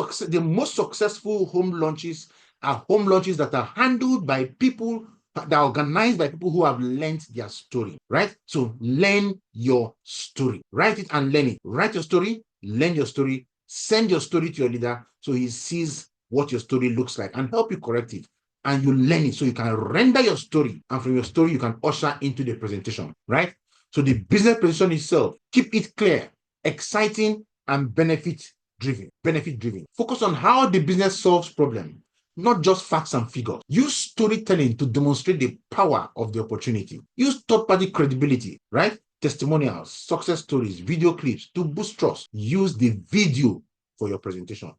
Speaker 1: successful home launches are home launches that are handled by people, that are organized by people who have learned their story, right? So learn your story. Write it and learn it. Write your story, learn your story, send your story to your leader so he sees what your story looks like and help you correct it. And you learn it so you can render your story. And from your story, you can usher into the presentation, right? So the business presentation itself, keep it clear, exciting, and benefit driven. Focus on how the business solves problems, not just facts and figures. Use storytelling to demonstrate the power of the opportunity. Use third-party credibility, right? Testimonials, success stories, video clips to boost trust. Use the video for your presentation.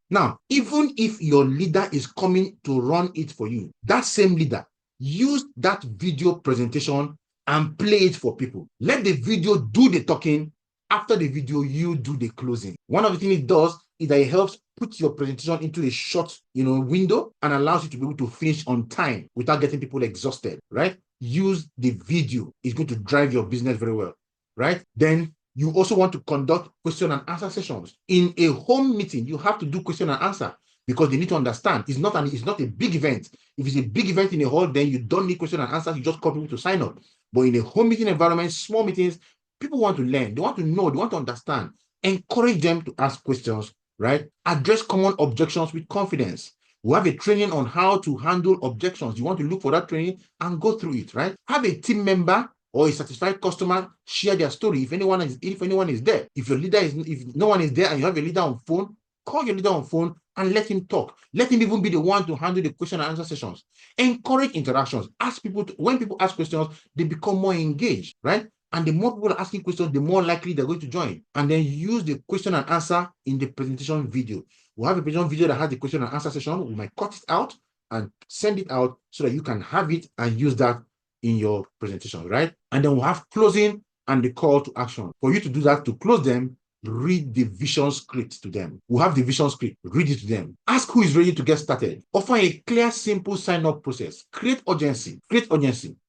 Speaker 1: Now, even if your leader is coming to run it for you, that same leader, use that video presentation and play it for people. Let the video do the talking. After the video, you do the closing. One of the things it does is that it helps put your presentation into a short, window and allows you to be able to finish on time without getting people exhausted, right? Use the video. It's going to drive your business very well, right? Then you also want to conduct question and answer sessions. In a home meeting, you have to do question and answer because they need to understand it's not a big event. If it's a big event in a hall, then you don't need question and answers. You just call people to sign up. But in a home meeting environment, small meetings, people want to learn. They want to know. They want to understand. Encourage them to ask questions, right? Address common objections with confidence. We have a training on how to handle objections. You want to look for that training and go through it, right? Have a team member or a satisfied customer share their story if anyone is there. If no one is there and you have a leader on phone, call your leader on phone and let him talk. Let him even be the one to handle the question and answer sessions. Encourage interactions. Ask people when people ask questions, they become more engaged, right? And the more people are asking questions, the more likely they're going to join. And then use the question and answer in the presentation video. We'll have a presentation video that has the question and answer session. We might cut it out and send it out so that you can have it and use that in your presentation, right? And then we'll have closing and the call to action. For you to do that, to close them, read the vision script to them. We'll have the vision script, read it to them. Ask who is ready to get started. Offer a clear, simple sign-up process. Create urgency,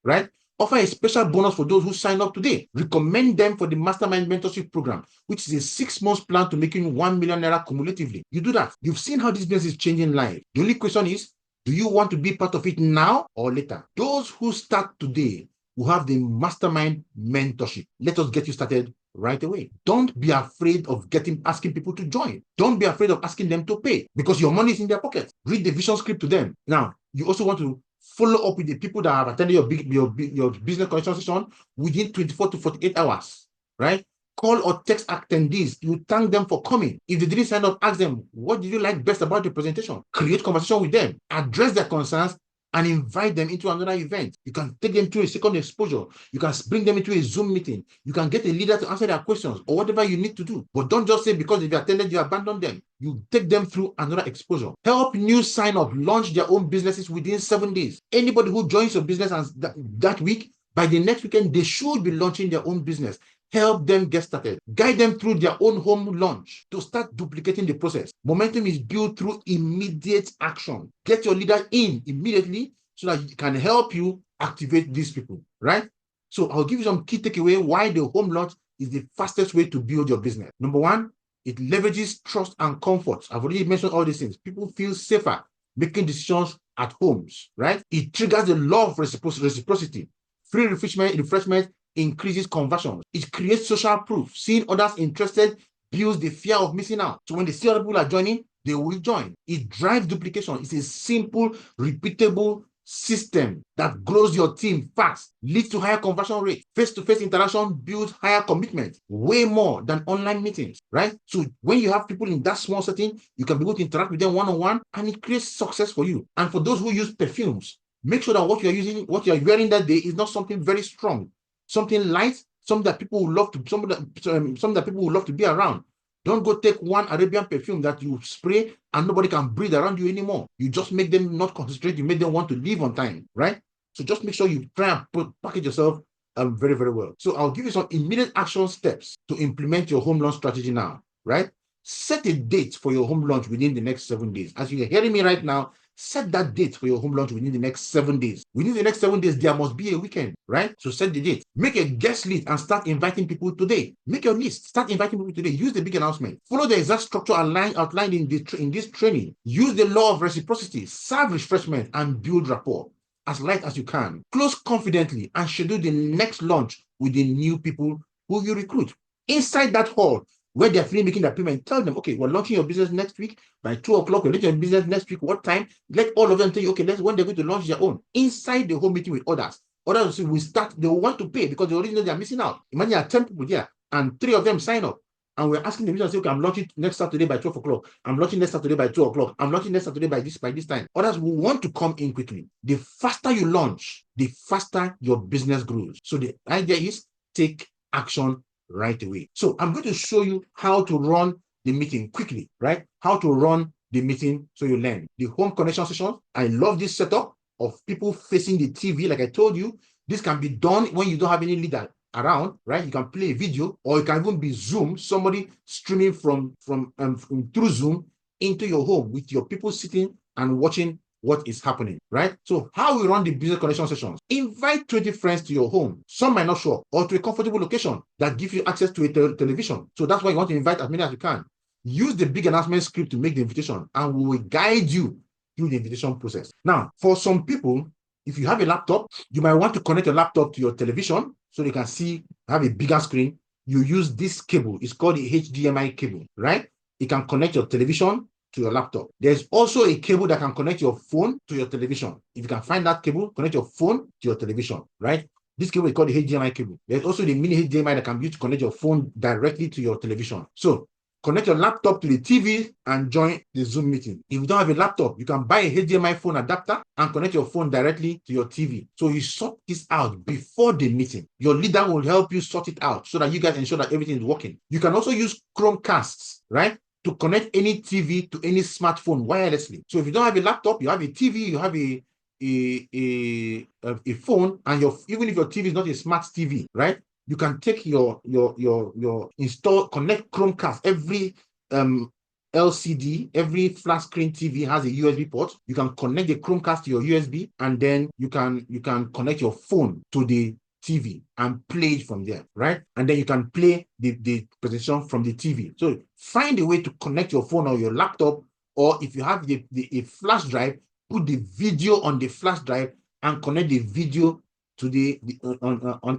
Speaker 1: right? Offer a special bonus for those who sign up today. Recommend them for the Mastermind Mentorship Program, which is a 6-month plan to making 1 million naira cumulatively. You do that. You've seen how this business is changing life. The only question is, do you want to be part of it now or later? Those who start today will have the Mastermind Mentorship. Let us get you started right away. Don't be afraid of asking people to join. Don't be afraid of asking them to pay because your money is in their pocket. Read the vision script to them. Now, you also want to follow up with the people that have attended your business connection session within 24 to 48 hours, right? Call or text attendees. You thank them for coming. If they didn't sign up, ask them, what did you like best about the presentation? Create conversation with them. Address their concerns and invite them into another event. You can take them to a second exposure. You can bring them into a Zoom meeting. You can get a leader to answer their questions or whatever you need to do. But don't just say because they've attended, you abandon them. You take them through another exposure. Help new sign-up launch their own businesses within 7 days. Anybody who joins your business that week, by the next weekend, they should be launching their own business. Help them get started. Guide them through their own home launch to start duplicating the process. Momentum is built through immediate action. Get your leader in immediately so that it can help you activate these people, right? So I'll give you some key takeaway why the home launch is the fastest way to build your business. Number one, it leverages trust and comfort. I've already mentioned all these things. People feel safer making decisions at homes, right? It triggers the law of reciprocity. Free refreshment increases conversions. It creates social proof. Seeing others interested builds the fear of missing out. So when they see other people are joining, they will join. It drives duplication. It's a simple, repeatable system that grows your team fast, leads to higher conversion rate. Face-to-face interaction builds higher commitment, way more than online meetings, right? So when you have people in that small setting, you can be able to interact with them one-on-one, and it creates success for you. And for those who use perfumes, make sure that what you're wearing that day is not something very strong, something light, something that people will love to be around. Don't go take one Arabian perfume that you spray and nobody can breathe around you anymore. You just make them not concentrate. You make them want to leave on time, right? So just make sure you try and package yourself very, very well. So I'll give you some immediate action steps to implement your home launch strategy now, right? Set a date for your home launch within the next 7 days. As you're hearing me right now, set that date for your home launch within the next 7 days. Within the next 7 days, there must be a weekend, right? So set the date. Make a guest list and start inviting people today. Make your list. Start inviting people today. Use the big announcement. Follow the exact structure outlined in this training. Use the law of reciprocity. Serve refreshment and build rapport as light as you can. Close confidently and schedule the next launch with the new people who you recruit. Inside that hall, where they're free making their payment, tell them, okay, we're launching your business next week by 2 o'clock. We're launching your business next week. What time? Let all of them tell you, okay, when they're going to launch their own. Inside the home meeting with others. Others will start, they will want to pay because they already know they're missing out. Imagine there are 10 people there and 3 of them sign up. And we're asking them to say, okay, I'm launching next Saturday by 12 o'clock. I'm launching next Saturday by 2 o'clock. I'm launching next Saturday by this time. Others will want to come in quickly. The faster you launch, the faster your business grows. So the idea is take action right away. So I'm going to show you how to run the meeting quickly, right? How to run the meeting so you learn. The home connection session, I love this setup of people facing the TV. Like I told you, this can be done when you don't have any leader around, right? You can play a video, or it can even be Zoom, somebody streaming from through Zoom into your home with your people sitting and watching what is happening, right? So how we run the business connection sessions: invite 20 friends to your home. Some might not show up, or to a comfortable location that gives you access to a television. So that's why you want to invite as many as you can. use the big announcement script to make the invitation, and we will guide you through the invitation process. Now, for some people, if you have a laptop, you might want to connect your laptop to your television so they can have a bigger screen. You use this cable. It's called the HDMI cable, right? It can connect your television to your laptop. There's also a cable that can connect your phone to your television. If you can find that cable, connect your phone to your television, right? This cable is called the HDMI cable. There's also the mini HDMI that can be used to connect your phone directly to your television. So connect your laptop to the TV and join the Zoom meeting. If you don't have a laptop, you can buy a HDMI phone adapter and connect your phone directly to your TV. So you sort this out before the meeting. Your leader will help you sort it out so that you guys ensure that everything is working. You can also use Chromecasts, right, to connect any TV to any smartphone wirelessly. So if you don't have a laptop, you have a TV, you have a phone, and even if your TV is not a smart TV, right? You can take your connect Chromecast. Every LCD, every flat screen TV has a USB port. You can connect the Chromecast to your USB, and then you can connect your phone to the TV and play it from there, right? And then you can play the presentation from the TV. So find a way to connect your phone or your laptop, or if you have a flash drive, put the video on the flash drive and connect the video to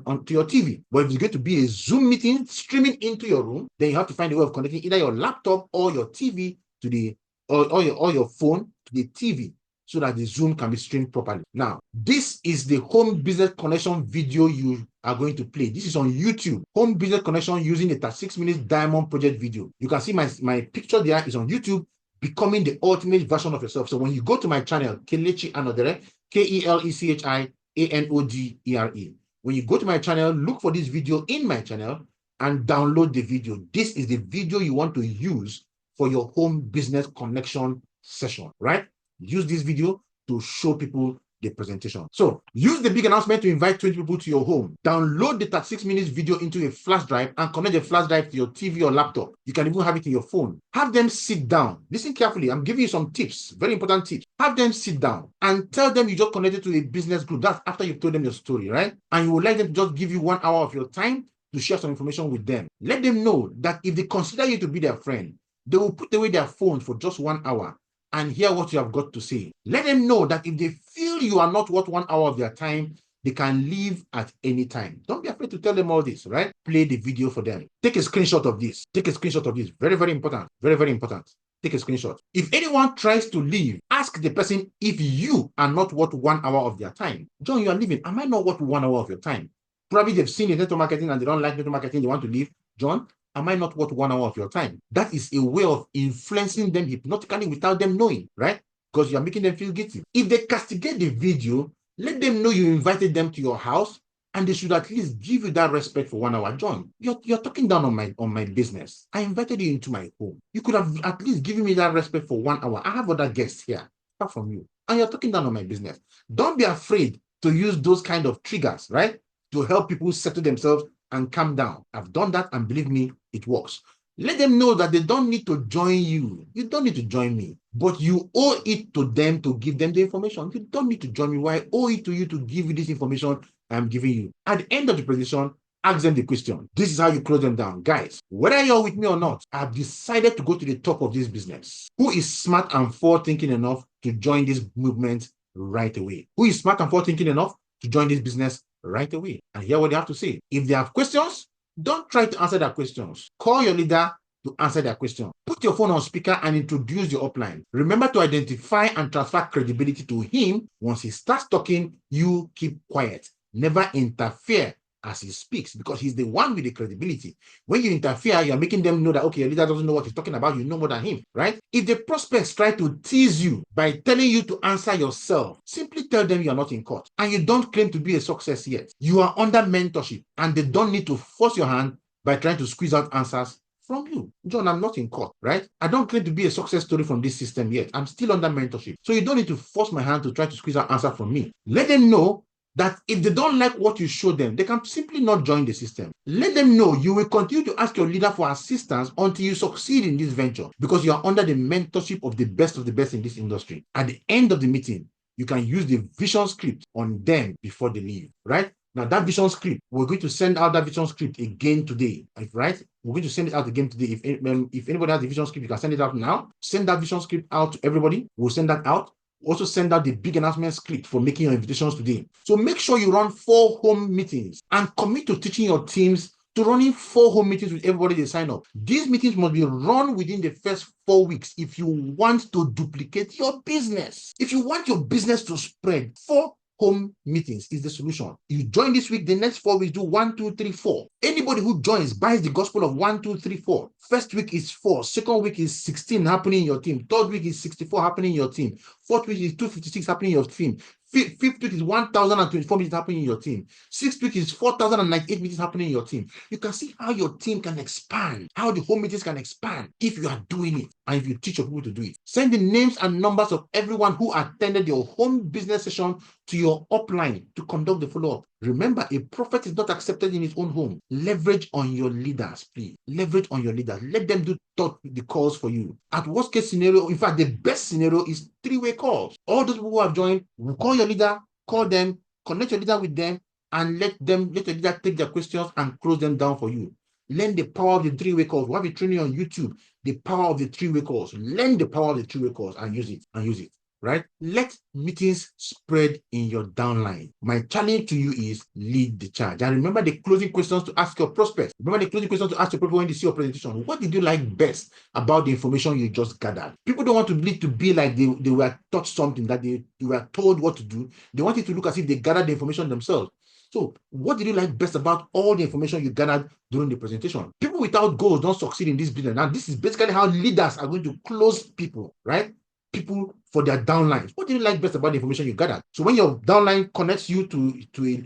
Speaker 1: onto your TV. But if it's going to be a Zoom meeting streaming into your room, then you have to find a way of connecting either your laptop or your TV to the or your phone to the TV so that the Zoom can be streamed properly. Now, this is the home business connection video you are going to play. This is on YouTube. Home business connection using a 36-minute diamond project video. You can see my picture there is on YouTube, becoming the ultimate version of yourself. So when you go to my channel, Kelechi Anodere, Kelechi Anodere. When you go to my channel, look for this video in my channel and download the video. This is the video you want to use for your home business connection session, right? Use this video to show people the presentation. So use the big announcement to invite 20 people to your home. Download the 36 minutes video into a flash drive and connect the flash drive to your TV or laptop. You can even have it in your phone. Have them sit down. Listen carefully. I'm giving you some tips, very important tips. Have them sit down and tell them you just connected to a business group. That's after you've told them your story, right? And you would like them to just give you 1 hour of your time to share some information with them. Let them know that if they consider you to be their friend, they will put away their phone for just 1 hour and hear what you have got to say. Let them know that if they feel you are not worth 1 hour of their time, they can leave at any time. Don't be afraid to tell them all this, right? Play the video for them. Take a screenshot of this. Take a screenshot of this. Very, very important. Very, very important. Take a screenshot. If anyone tries to leave, ask the person if you are not worth 1 hour of their time. John, you are leaving. Am I not worth 1 hour of your time? Probably they've seen the network marketing and they don't like network marketing. They want to leave. John, am I not worth 1 hour of your time? That is a way of influencing them hypnotically without them knowing, right? Because you are making them feel guilty. If they castigate the video, let them know you invited them to your house and they should at least give you that respect for 1 hour. John, you're talking down on my business. I invited you into my home. You could have at least given me that respect for 1 hour. I have other guests here, apart from you. And you're talking down on my business. Don't be afraid to use those kind of triggers, right? To help people settle themselves and calm down. I've done that, and believe me, it works. Let them know that they don't need to join you. You don't need to join me, but you owe it to them to give them the information. You don't need to join me. Why? I owe it to you to give you this information I'm giving you. At the end of the presentation, ask them the question. This is how you close them down. Guys, whether you're with me or not, I've decided to go to the top of this business. Who is smart and forward-thinking enough to join this movement right away? Who is smart and forward-thinking enough to join this business right away? And hear what they have to say. If they have questions, don't try to answer their questions. Call your leader to answer their question. Put your phone on speaker and introduce your upline. Remember to identify and transfer credibility to him. Once he starts talking, you keep quiet. Never interfere as he speaks, because he's the one with the credibility. When you interfere, you're making them know that, okay, your leader doesn't know what he's talking about. You know more than him, right? If the prospects try to tease you by telling you to answer yourself, simply tell them you're not in court and you don't claim to be a success yet. You are under mentorship and they don't need to force your hand by trying to squeeze out answers from you. John, I'm not in court, right? I don't claim to be a success story from this system yet. I'm still under mentorship. So you don't need to force my hand to try to squeeze out answer from me. Let them know that if they don't like what you show them, they can simply not join the system. Let them know you will continue to ask your leader for assistance until you succeed in this venture, because you are under the mentorship of the best in this industry. At the end of the meeting, you can use the vision script on them before they leave, right? Now, that vision script, we're going to send out that vision script again today, right? We're going to send it out again today. If anybody has the vision script, you can send it out now. Send that vision script out to everybody. We'll send that out. Also send out the big announcement script for making your invitations today. So make sure you run 4 home meetings and commit to teaching your teams to running 4 home meetings with everybody they sign up. These meetings must be run within the first 4 weeks if you want to duplicate your business. If you want your business to spread, 4 home meetings is the solution. You join this week, the next 4 weeks do 1, 2, 3, 4. Anybody who joins buys the gospel of 1, 2, 3, 4. First week is 4. Second week is 16 happening in your team. Third week is 64 happening in your team. Fourth week is 256 happening in your team. Fifth week is 1,024 meetings happening in your team. Sixth week is 4,098 meetings happening in your team. You can see how your team can expand, how the home meetings can expand if you are doing it and if you teach your people to do it. Send the names and numbers of everyone who attended your home business session to your upline to conduct the follow-up. Remember, a prophet is not accepted in his own home. Leverage on your leaders, please. Leverage on your leaders. Let them do the calls for you. At worst case scenario, in fact, the best scenario is 3-way calls. All those people who have joined, will call your leader, call them, connect your leader with them, and let your leader take their questions and close them down for you. Learn the power of the 3-way calls. We have a training on YouTube, the power of the 3-way calls. Learn the power of the 3-way calls and use it. Right? Let meetings spread in your downline. My challenge to you is lead the charge. And remember the closing questions to ask your prospects. Remember the closing questions to ask your people when they see your presentation. What did you like best about the information you just gathered? People don't want to be like they were taught something, that they were told what to do. They want it to look as if they gathered the information themselves. So what did you like best about all the information you gathered during the presentation? People without goals don't succeed in this business. Now, this is basically how leaders are going to close people, right? People for their downlines. What do you like best about the information you gathered? So when your downline connects you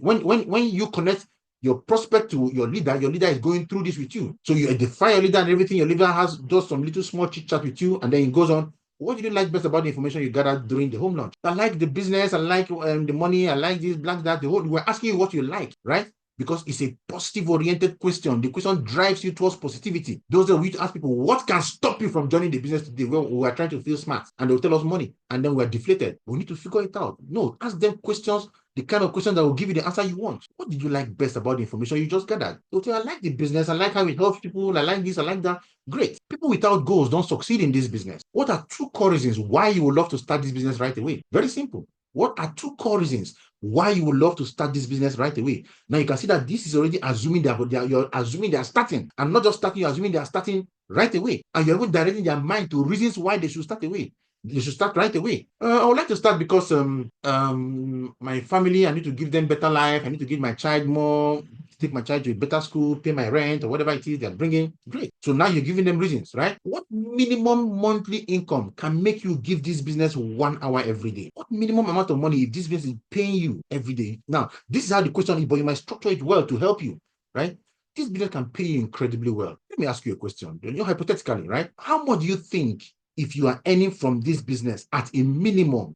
Speaker 1: when you connect your prospect to your leader is going through this with you. So you define your leader and everything. Your leader does some little small chit chat with you, and then it goes on. What did you like best about the information you gathered during the home launch? I like the business. I like the money. I like this, black, that. We're asking you what you like, right? Because it's a positive-oriented question. The question drives you towards positivity. Those are we to ask people, what can stop you from joining the business today? Well, we are trying to feel smart, and they'll tell us money, and then we're deflated. We need to figure it out. No, ask them questions, the kind of questions that will give you the answer you want. What did you like best about the information you just gathered? They'll tell you, I like the business. I like how it helps people. I like this. I like that. Great. People without goals don't succeed in this business. What are 2 core reasons why you would love to start this business right away? Very simple. What are 2 core reasons why you would love to start this business right away? Now you can see that this is already assuming you're assuming they are starting, and not just starting, you're assuming they are starting right away, and you're even directing their mind to reasons why they should start away. They should start right away. I would like to start because my family, I need to give them better life. I need to give my child more, take my child to a better school, pay my rent, or whatever it is they're bringing. Great. So now you're giving them reasons, right? What minimum monthly income can make you give this business 1 hour every day? What minimum amount of money if this business is paying you every day? Now, this is how the question is, but you might structure it well to help you, right? This business can pay you incredibly well. Let me ask you a question. Hypothetically, right? How much do you think, if you are earning from this business at a minimum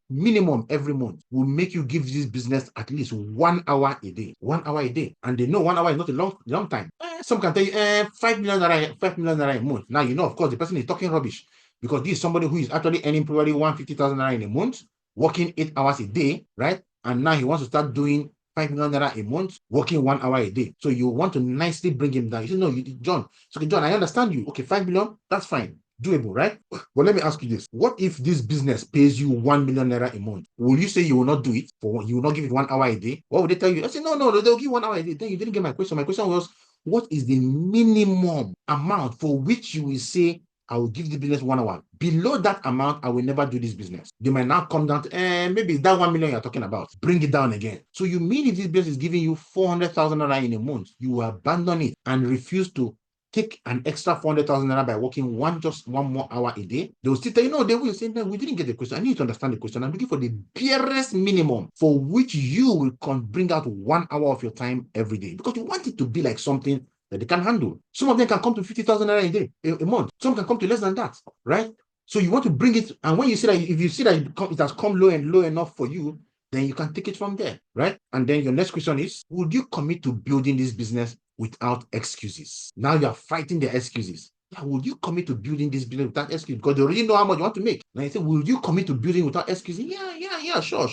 Speaker 1: every month, will make you give this business at least 1 hour a day? 1 hour a day. And they know 1 hour is not a long time. Some can tell you 5 million naira a month. Now, of course, the person is talking rubbish, because this is somebody who is actually earning probably 150,000 naira in a month, working 8 hours a day, right? And now he wants to start doing 5 million naira a month, working 1 hour a day. So you want to nicely bring him down. You say, no, John. So, John, I understand you. Okay, 5 million, that's fine. Doable, right? But let me ask you this. What if this business pays you 1 million naira a month? Will you say you will not do it? You will not give it 1 hour a day? What would they tell you? I say, no, they'll give 1 hour a day. Then you didn't get my question. My question was, what is the minimum amount for which you will say, I will give the business 1 hour? Below that amount, I will never do this business. They might now come down to, maybe it's that 1 million you're talking about. Bring it down again. So you mean if this business is giving you 400,000 naira in a month, you will abandon it and refuse to take an extra 400,000 naira by working just one more hour a day? They will still tell you, no, they will say, no, we didn't get the question. I need to understand the question. I'm looking for the barest minimum for which you will bring out 1 hour of your time every day, because you want it to be like something that they can handle. Some of them can come to 50,000 naira a day, a month. Some can come to less than that, right? So you want to bring it, and when you see that, if you see that it has come low enough for you, then you can take it from there, right? And then your next question is, would you commit to building this business without excuses? Now you are fighting the excuses. Yeah, would you commit to building this business without excuses? Because they already know how much you want to make. Now you say, will you commit to building without excuses? Yeah, sure.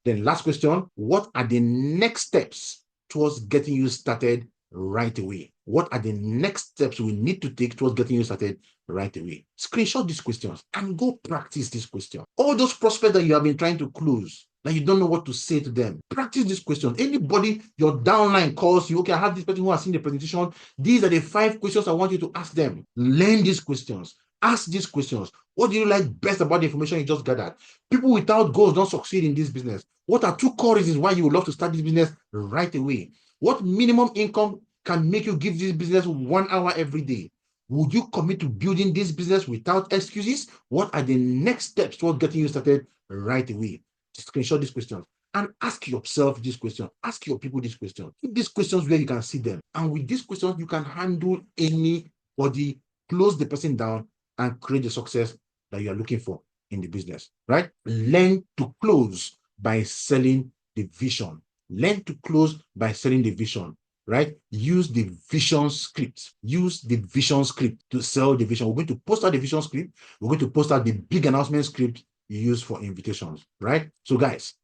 Speaker 1: Then last question, what are the next steps towards getting you started right away? What are the next steps we need to take towards getting you started right away? Screenshot these questions and go practice this question. All those prospects that you have been trying to close, that you don't know what to say to them, practice this question. Anybody your downline calls you, okay, I have this person who has seen the presentation. These are the 5 questions I want you to ask them. Learn these questions. Ask these questions. What do you like best about the information you just gathered? People without goals don't succeed in this business. What are 2 core reasons why you would love to start this business right away? What minimum income can make you give this business 1 hour every day? Would you commit to building this business without excuses? What are the next steps toward getting you started right away? Screenshot these questions and ask yourself this question. Ask your people this question. These questions where you can see them. And with these questions, you can handle anybody, close the person down, and create the success that you are looking for in the business, right? Learn to close by selling the vision. Learn to close by selling the vision, right? Use the vision script. Use the vision script to sell the vision. We're going to post out the vision script. We're going to post out the big announcement script you use for invitations, right? So guys,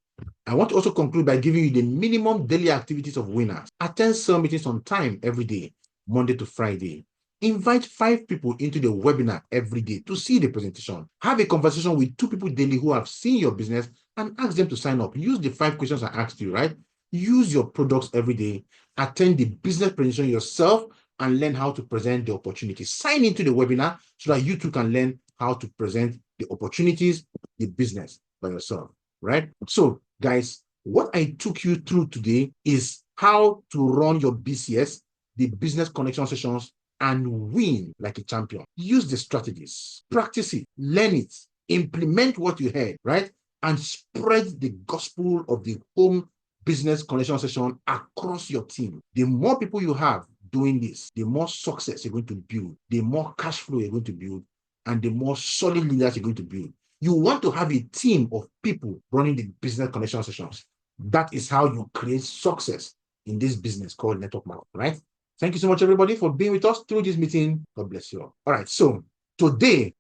Speaker 1: I want to also conclude by giving you the minimum daily activities of winners. Attend sales meetings on time every day, Monday to Friday. Invite 5 people into the webinar every day to see the presentation. Have a conversation with 2 people daily who have seen your business and ask them to sign up. Use the 5 questions I asked you, right? Use your products every day. Attend the business presentation yourself and learn how to present the opportunities. Sign into the webinar so that you too can learn how to present the opportunities, the business by yourself, right? So, guys, what I took you through today is how to run your BCS, the business connection sessions, and win like a champion. Use the strategies, practice it, learn it, implement what you heard, right? And spread the gospel of the home business connection session across your team. The more people you have doing this, the more success you're going to build, the more cash flow you're going to build, and the more solid leaders you're going to build. You want to have a team of people running the business connection sessions. That is how you create success in this business called network marketing, right? Thank you so much, everybody, for being with us through this meeting. God bless you all. All right, so today,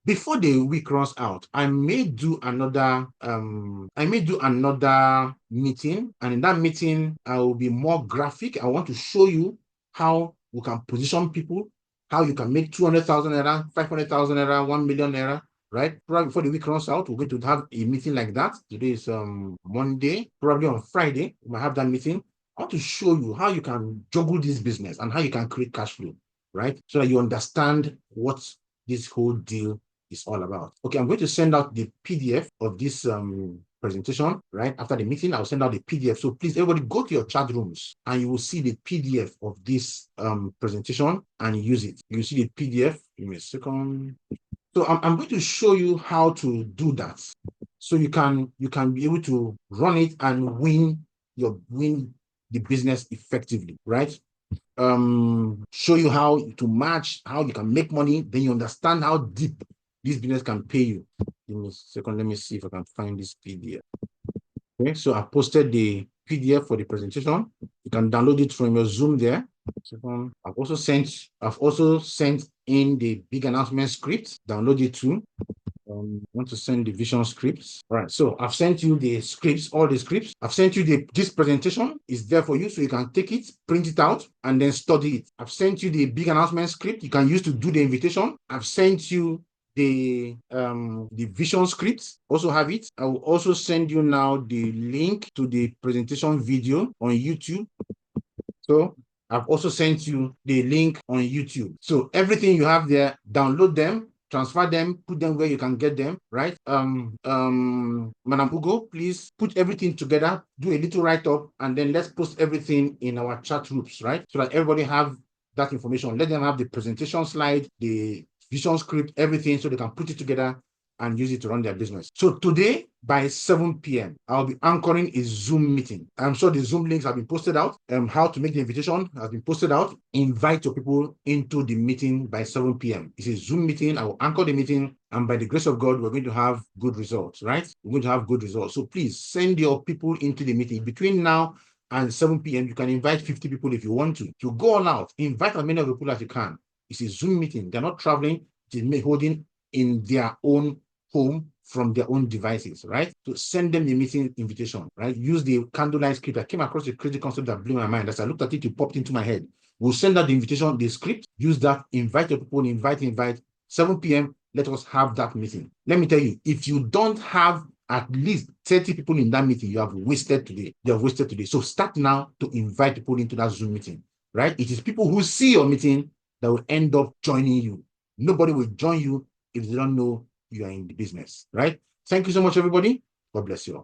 Speaker 1: before the week runs out, I may do another meeting, and in that meeting, I will be more graphic. I want to show you how we can position people, how you can make 200,000 naira, 500,000 naira, 1 million naira, right? Probably before the week runs out, we're going to have a meeting like that. Today is Monday. Probably on Friday, we might have that meeting. I want to show you how you can juggle this business and how you can create cash flow, right? So that you understand what this whole deal is all about. Okay, I'm going to send out the PDF of this presentation, right? After the meeting, I'll send out the PDF. So please, everybody go to your chat rooms and you will see the PDF of this presentation and use it. You see the PDF. Give me a second. So I'm going to show you how to do that. So you can be able to run it and win the business effectively, right? Show you how to match, how you can make money, then you understand how deep this business can pay you. Give me a second, let me see if I can find this PDF. Okay, so I posted the PDF for the presentation. You can download it from your Zoom there. I've also sent in the big announcement script. Download it too. I want to send the vision scripts. All right, so I've sent you the scripts, all the scripts. I've sent you this presentation is there for you, so you can take it, print it out, and then study it. I've sent you the big announcement script you can use to do the invitation. I've sent you the vision scripts, also have it. I will also send you now the link to the presentation video on YouTube. So I've also sent you the link on YouTube. So everything you have there, download them, transfer them, put them where you can get them, right? Madam Ugo, please put everything together, do a little write-up, and then let's post everything in our chat groups, right? So that everybody have that information. Let them have the presentation slide, the vision script, everything, so they can put it together and use it to run their business. So today by 7 p.m., I'll be anchoring a Zoom meeting. I'm sure the Zoom links have been posted out. How to make the invitation has been posted out. Invite your people into the meeting by 7 p.m. It's a Zoom meeting. I will anchor the meeting, and by the grace of God, we're going to have good results, right? We're going to have good results. So please send your people into the meeting. Between now and 7 p.m., you can invite 50 people if you want to. To go all out, invite as many of the people as you can. It's a Zoom meeting. They're not traveling. They're holding in their own home from their own devices, right? To send them a meeting invitation, right? Use the candlelight script. I came across a crazy concept that blew my mind. As I looked at it, it popped into my head. We'll send out the invitation, the script, use that, invite your people, invite. 7 p.m., let us have that meeting. Let me tell you, if you don't have at least 30 people in that meeting, you have wasted today. You have wasted today. So start now to invite people into that Zoom meeting, right? It is people who see your meeting that will end up joining you. Nobody will join you if they don't know you are in the business, right? Thank you so much, everybody. God bless you all.